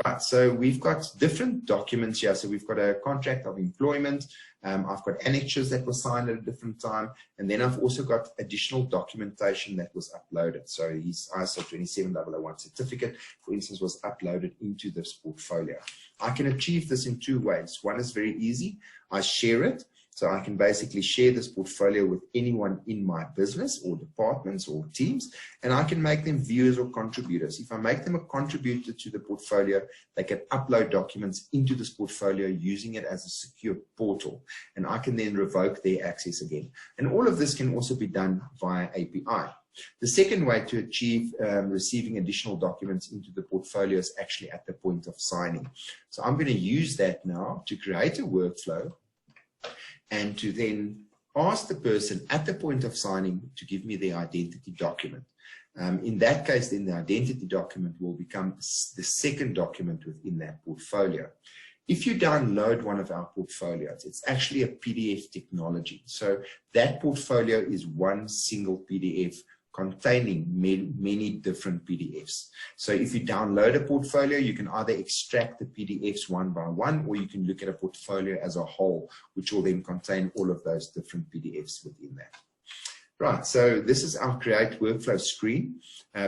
Right, so we've got different documents here. So we've got a contract of employment. I've got annexures that were signed at a different time. And then I've also got additional documentation that was uploaded. So his ISO 27001 certificate, for instance, was uploaded into this portfolio. I can achieve this in two ways. One is very easy. I share it. So I can basically share this portfolio with anyone in my business or departments or teams, and I can make them viewers or contributors. If I make them a contributor to the portfolio, they can upload documents into this portfolio using it as a secure portal, and I can then revoke their access again. And all of this can also be done via API. The second way to achieve receiving additional documents into the portfolio is actually at the point of signing. So I'm going to use that now to create a workflow and to then ask the person at the point of signing to give me the identity document. In that case, then the identity document will become the second document within that portfolio. If you download one of our portfolios, it's actually a PDF technology. So that portfolio is one single PDF containing many different PDFs. So if you download a portfolio, you can either extract the PDFs one by one, or you can look at a portfolio as a whole, which will then contain all of those different PDFs within that. Right, so this is our Create Workflow screen.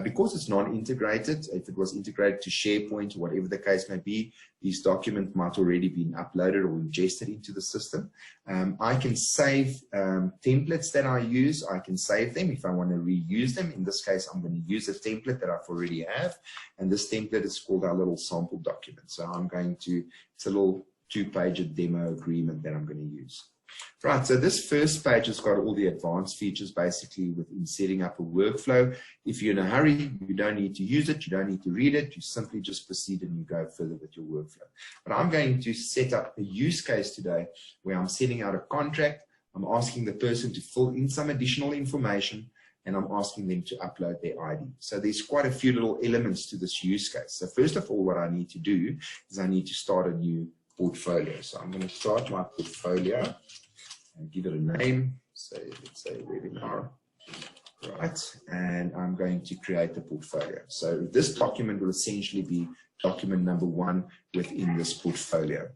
Because it's non-integrated, if it was integrated to SharePoint or whatever the case may be, these documents might already been uploaded or ingested into the system. I can save templates that I use. I can save them if I want to reuse them. In this case, I'm going to use a template that I've already have, and this template is called our little sample document. So I'm going to, it's a little 2-page demo agreement that I'm going to use. Right, so this first page has got all the advanced features basically within setting up a workflow. If you're in a hurry, you don't need to use it, you don't need to read it, you simply just proceed and you go further with your workflow. But I'm going to set up a use case today where I'm sending out a contract, I'm asking the person to fill in some additional information, and I'm asking them to upload their ID. So there's quite a few little elements to this use case. So first of all, what I need to do is I need to start a new portfolio. So I'm going to start my portfolio and give it a name. So let's say webinar, right? And I'm going to create the portfolio. So this document will essentially be document number 1 within this portfolio.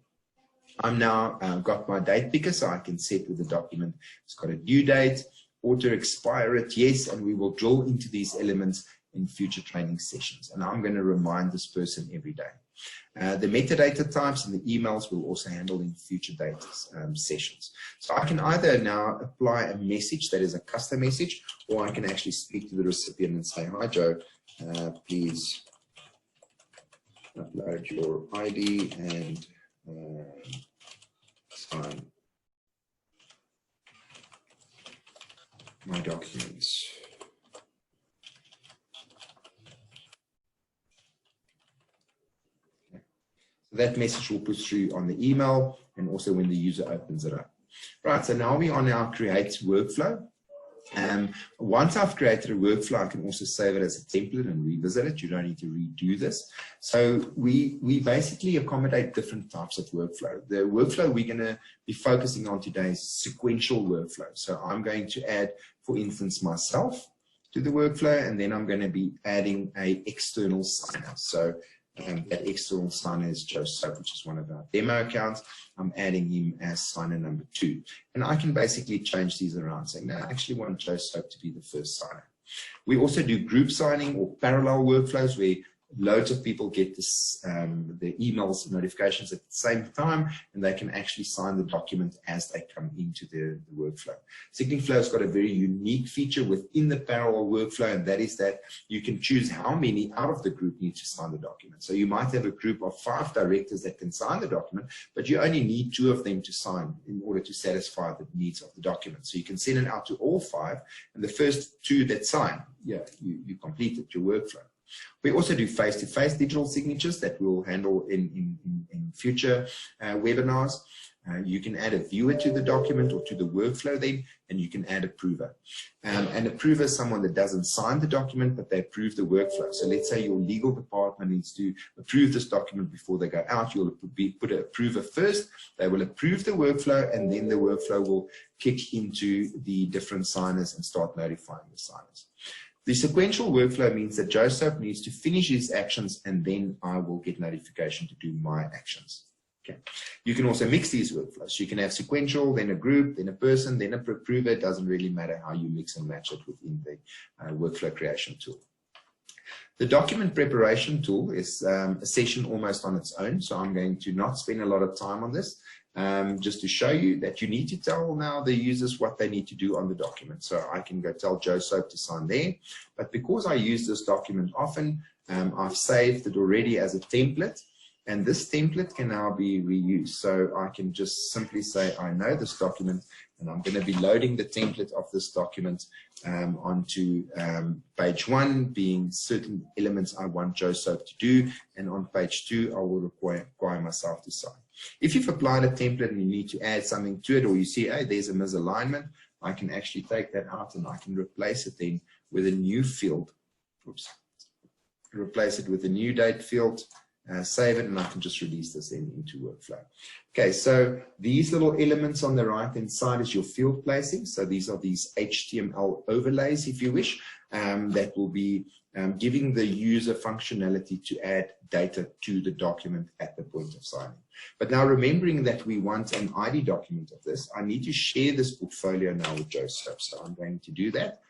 I'm now got my date picker, so I can set with the document. It's got a due date, auto expire it, yes, and we will drill into these elements in future training sessions. And I'm going to remind this person every day. The metadata types and the emails will also handle in future data sessions. So I can either now apply a message that is a custom message, or I can actually speak to the recipient and say, hi Joe, please upload your ID and sign my documents. That message will push through on the email and also when the user opens it up. Right, so now we're on our create workflow. Once I've created a workflow, I can also save it as a template and revisit it. You don't need to redo this. So we basically accommodate different types of workflow. The workflow we're going to be focusing on today is sequential workflow. So I'm going to add, for instance, myself to the workflow, and then I'm going to be adding an external signer. So that external signer is Joe Soap, which is one of our demo accounts. I'm adding him as signer number 2. And I can basically change these around, saying, no, I actually want Joe Soap to be the first signer. We also do group signing or parallel workflows where loads of people get this, the emails notifications at the same time, and they can actually sign the document as they come into the workflow. SigniFlow has got a very unique feature within the parallel workflow, and that is that you can choose how many out of the group need to sign the document. So you might have a group of 5 directors that can sign the document, but you only need 2 of them to sign in order to satisfy the needs of the document. So you can send it out to all 5, and the first 2 that sign, you completed your workflow. We also do face-to-face digital signatures that we'll handle in future webinars. You can add a viewer to the document or to the workflow then, and you can add approver. An approver is someone that doesn't sign the document, but they approve the workflow. So let's say your legal department needs to approve this document before they go out. You'll put an approver first. They will approve the workflow, and then the workflow will kick into the different signers and start notifying the signers. The sequential workflow means that Joseph needs to finish his actions and then I will get notification to do my actions. Okay. You can also mix these workflows. You can have sequential, then a group, then a person, then a approver. It doesn't really matter how you mix and match it within the workflow creation tool. The document preparation tool is a session almost on its own, so I'm going to not spend a lot of time on this, just to show you that you need to tell now the users what they need to do on the document. So I can go tell Joe Soap to sign there, but because I use this document often, I've saved it already as a template, and this template can now be reused. So I can just simply say, I know this document, and I'm going to be loading the template of this document onto page 1, being certain elements I want Joe Soap to do, and on page 2, I will require myself to sign. If you've applied a template and you need to add something to it, or you see, hey, there's a misalignment, I can actually take that out and I can replace it then with a new field. Oops. Replace it with a new date field. Save it, and I can just release this into workflow. Okay, so these little elements on the right hand side is your field placing. So these are these HTML overlays, if you wish, that will be giving the user functionality to add data to the document at the point of signing. But now, remembering that we want an ID document of this, I need to share this portfolio now with Joe Soap. So I'm going to do that.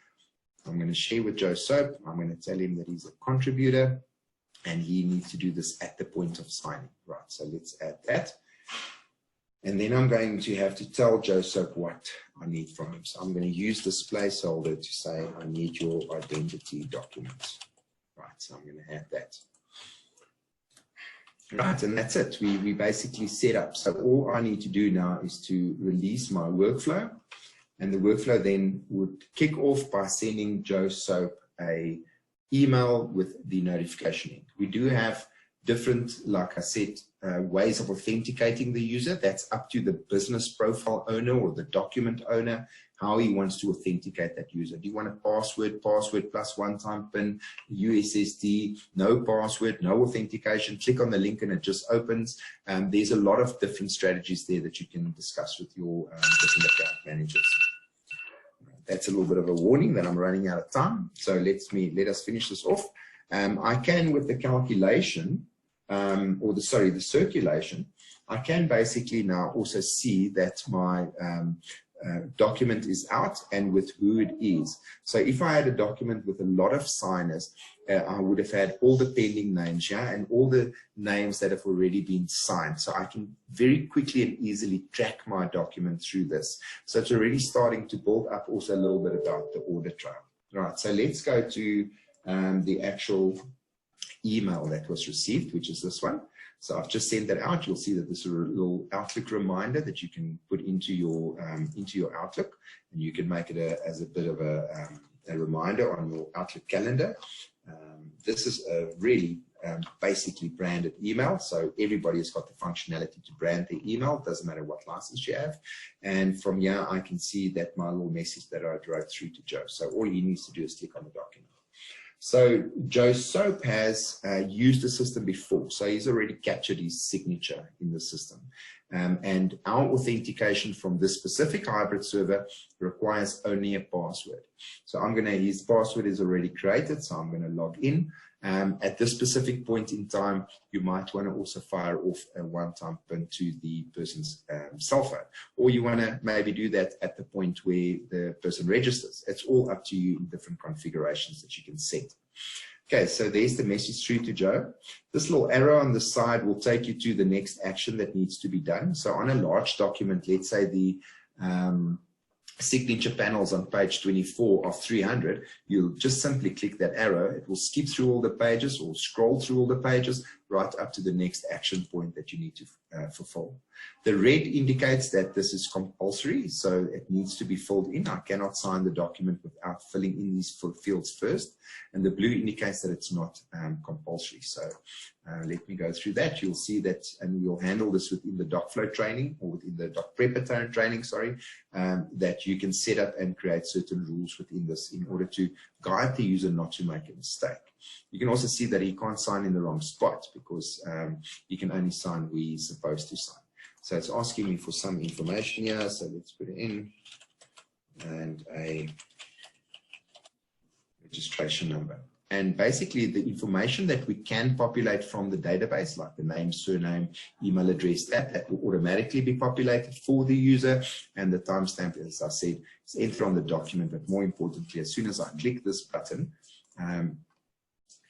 I'm going to share with Joe Soap. I'm going to tell him that he's a contributor, and he needs to do this at the point of signing. Right, so let's add that. And then I'm going to have to tell Joe Soap what I need from him. So I'm going to use this placeholder to say, I need your identity document. Right, so I'm going to add that. Right, and that's it. We basically set up. So all I need to do now is to release my workflow. And the workflow then would kick off by sending Joe Soap a email with the notification in. We do have different, like I said, ways of authenticating the user. That's up to the business profile owner or the document owner, how he wants to authenticate that user. Do you want a password plus one-time PIN, USSD, no password, no authentication? Click on the link and it just opens. There's a lot of different strategies there that you can discuss with your different account managers. That's a little bit of a warning that I'm running out of time. So let us finish this off. I can, with the calculation, the circulation, I can basically now also see that my document is out and with who it is. So if I had a document with a lot of signers, I would have had all the pending names, yeah, and all the names that have already been signed. So I can very quickly and easily track my document through this. So it's already starting to build up also a little bit about the audit trail. All right, so let's go to the actual email that was received, which is this one. So I've just sent that out. You'll see that this is a little Outlook reminder that you can put into your Outlook, and you can make it as a bit of a reminder on your Outlook calendar. This is a really basically branded email, so everybody has got the functionality to brand their email. It doesn't matter what license you have. And from here, I can see that my little message that I wrote through to Joe. So all he needs to do is click on the document. So Joe Soap has used the system before, so he's already captured his signature in the system. And our authentication from this specific hybrid server requires only a password. So his password is already created, so I'm going to log in. At this specific point in time, you might want to also fire off a one-time PIN to the person's cell phone, or you want to maybe do that at the point where the person registers. It's all up to you in different configurations that you can set. Okay, so there's the message through to Joe. This little arrow on the side will take you to the next action that needs to be done. So on a large document, let's say the signature panels on page 24 of 300, you'll just simply click that arrow. It will skip through all the pages or scroll through all the pages right up to the next action point that you need to fulfill. The red indicates that this is compulsory, so it needs to be filled in. I cannot sign the document without filling in these fields first. And the blue indicates that it's not compulsory. So let me go through that. You'll see that, and we'll handle this within the DocFlow training, or within the Doc Prepper training, sorry, that you can set up and create certain rules within this in order to guide the user not to make a mistake. You can also see that he can't sign in the wrong spot, because he can only sign where he's supposed to sign. So it's asking me for some information here. So let's put it in, and a registration number. And basically the information that we can populate from the database, like the name, surname, email address, that will automatically be populated for the user. And the timestamp, as I said, is entered on the document. But more importantly, as soon as I click this button,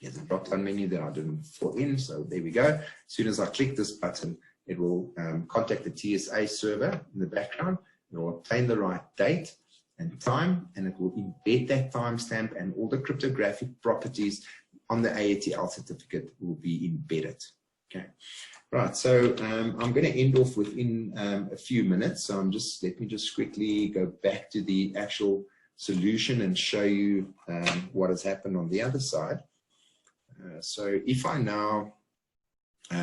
here's a drop-down menu that I didn't fill in. So there we go. As soon as I click this button, it will contact the TSA server in the background. It will obtain the right date and time, and it will embed that timestamp, and all the cryptographic properties on the Adl certificate will be embedded. Okay, right. So I'm going to end off within a few minutes. So let me just quickly go back to the actual solution and show you what has happened on the other side. So if I now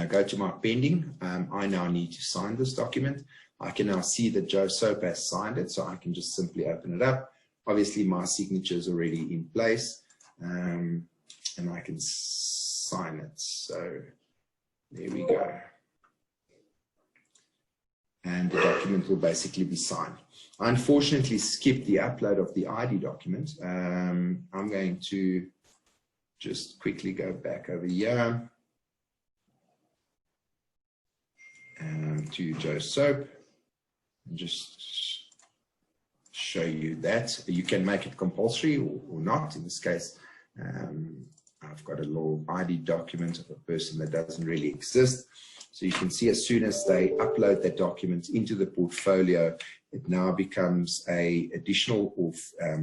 go to my pending, I now need to sign this document. I can now see that Joe Soap has signed it, so I can just simply open it up. Obviously, my signature is already in place, and I can sign it. So there we go. And the document will basically be signed. I unfortunately skipped the upload of the ID document. I'm going to just quickly go back over here to Joe Soap. Just show you that you can make it compulsory or not. In this case, I've got a little ID document of a person that doesn't really exist. So you can see as soon as they upload that document into the portfolio, it now becomes a additional or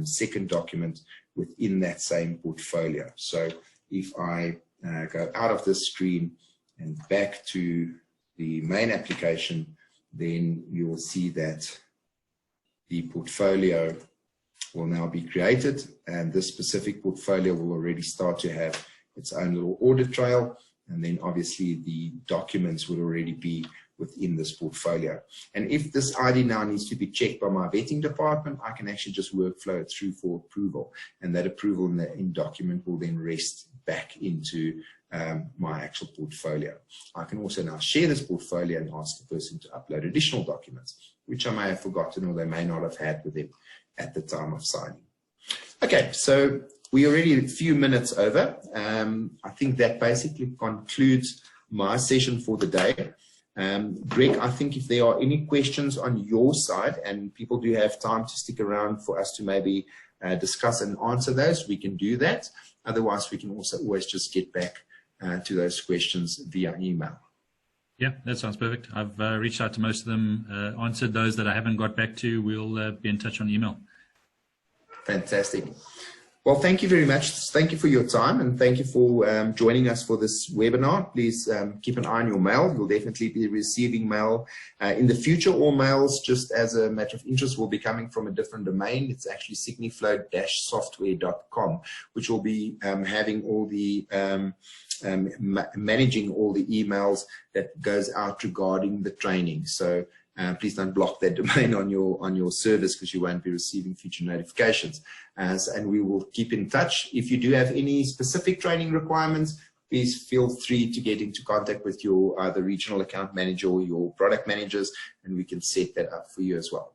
second document within that same portfolio. So if I go out of this screen and back to the main application, then you will see that the portfolio will now be created, and this specific portfolio will already start to have its own little audit trail, and then obviously the documents would already be within this portfolio. And if this ID now needs to be checked by my vetting department, I can actually just workflow it through for approval, and that approval in the document will then rest back into my actual portfolio. I can also now share this portfolio and ask the person to upload additional documents, which I may have forgotten or they may not have had with them at the time of signing. Okay, so we're already a few minutes over. I think that basically concludes my session for the day. Greg, I think if there are any questions on your side and people do have time to stick around for us to maybe discuss and answer those, we can do that. Otherwise, we can also always just get back to those questions via email. Yeah, that sounds perfect. I've reached out to most of them, answered those that I haven't got back to. We'll be in touch on email. Fantastic. Well, thank you very much. Thank you for your time, and thank you for joining us for this webinar. Please keep an eye on your mail. You'll definitely be receiving mail in the future. All mails, just as a matter of interest, will be coming from a different domain. It's actually SigniFlow-software.com, which will be having all the managing all the emails that goes out regarding the training. So please don't block that domain on your service, because you won't be receiving future notifications. And we will keep in touch. If you do have any specific training requirements, please feel free to get into contact with your either regional account manager or your product managers, and we can set that up for you as well.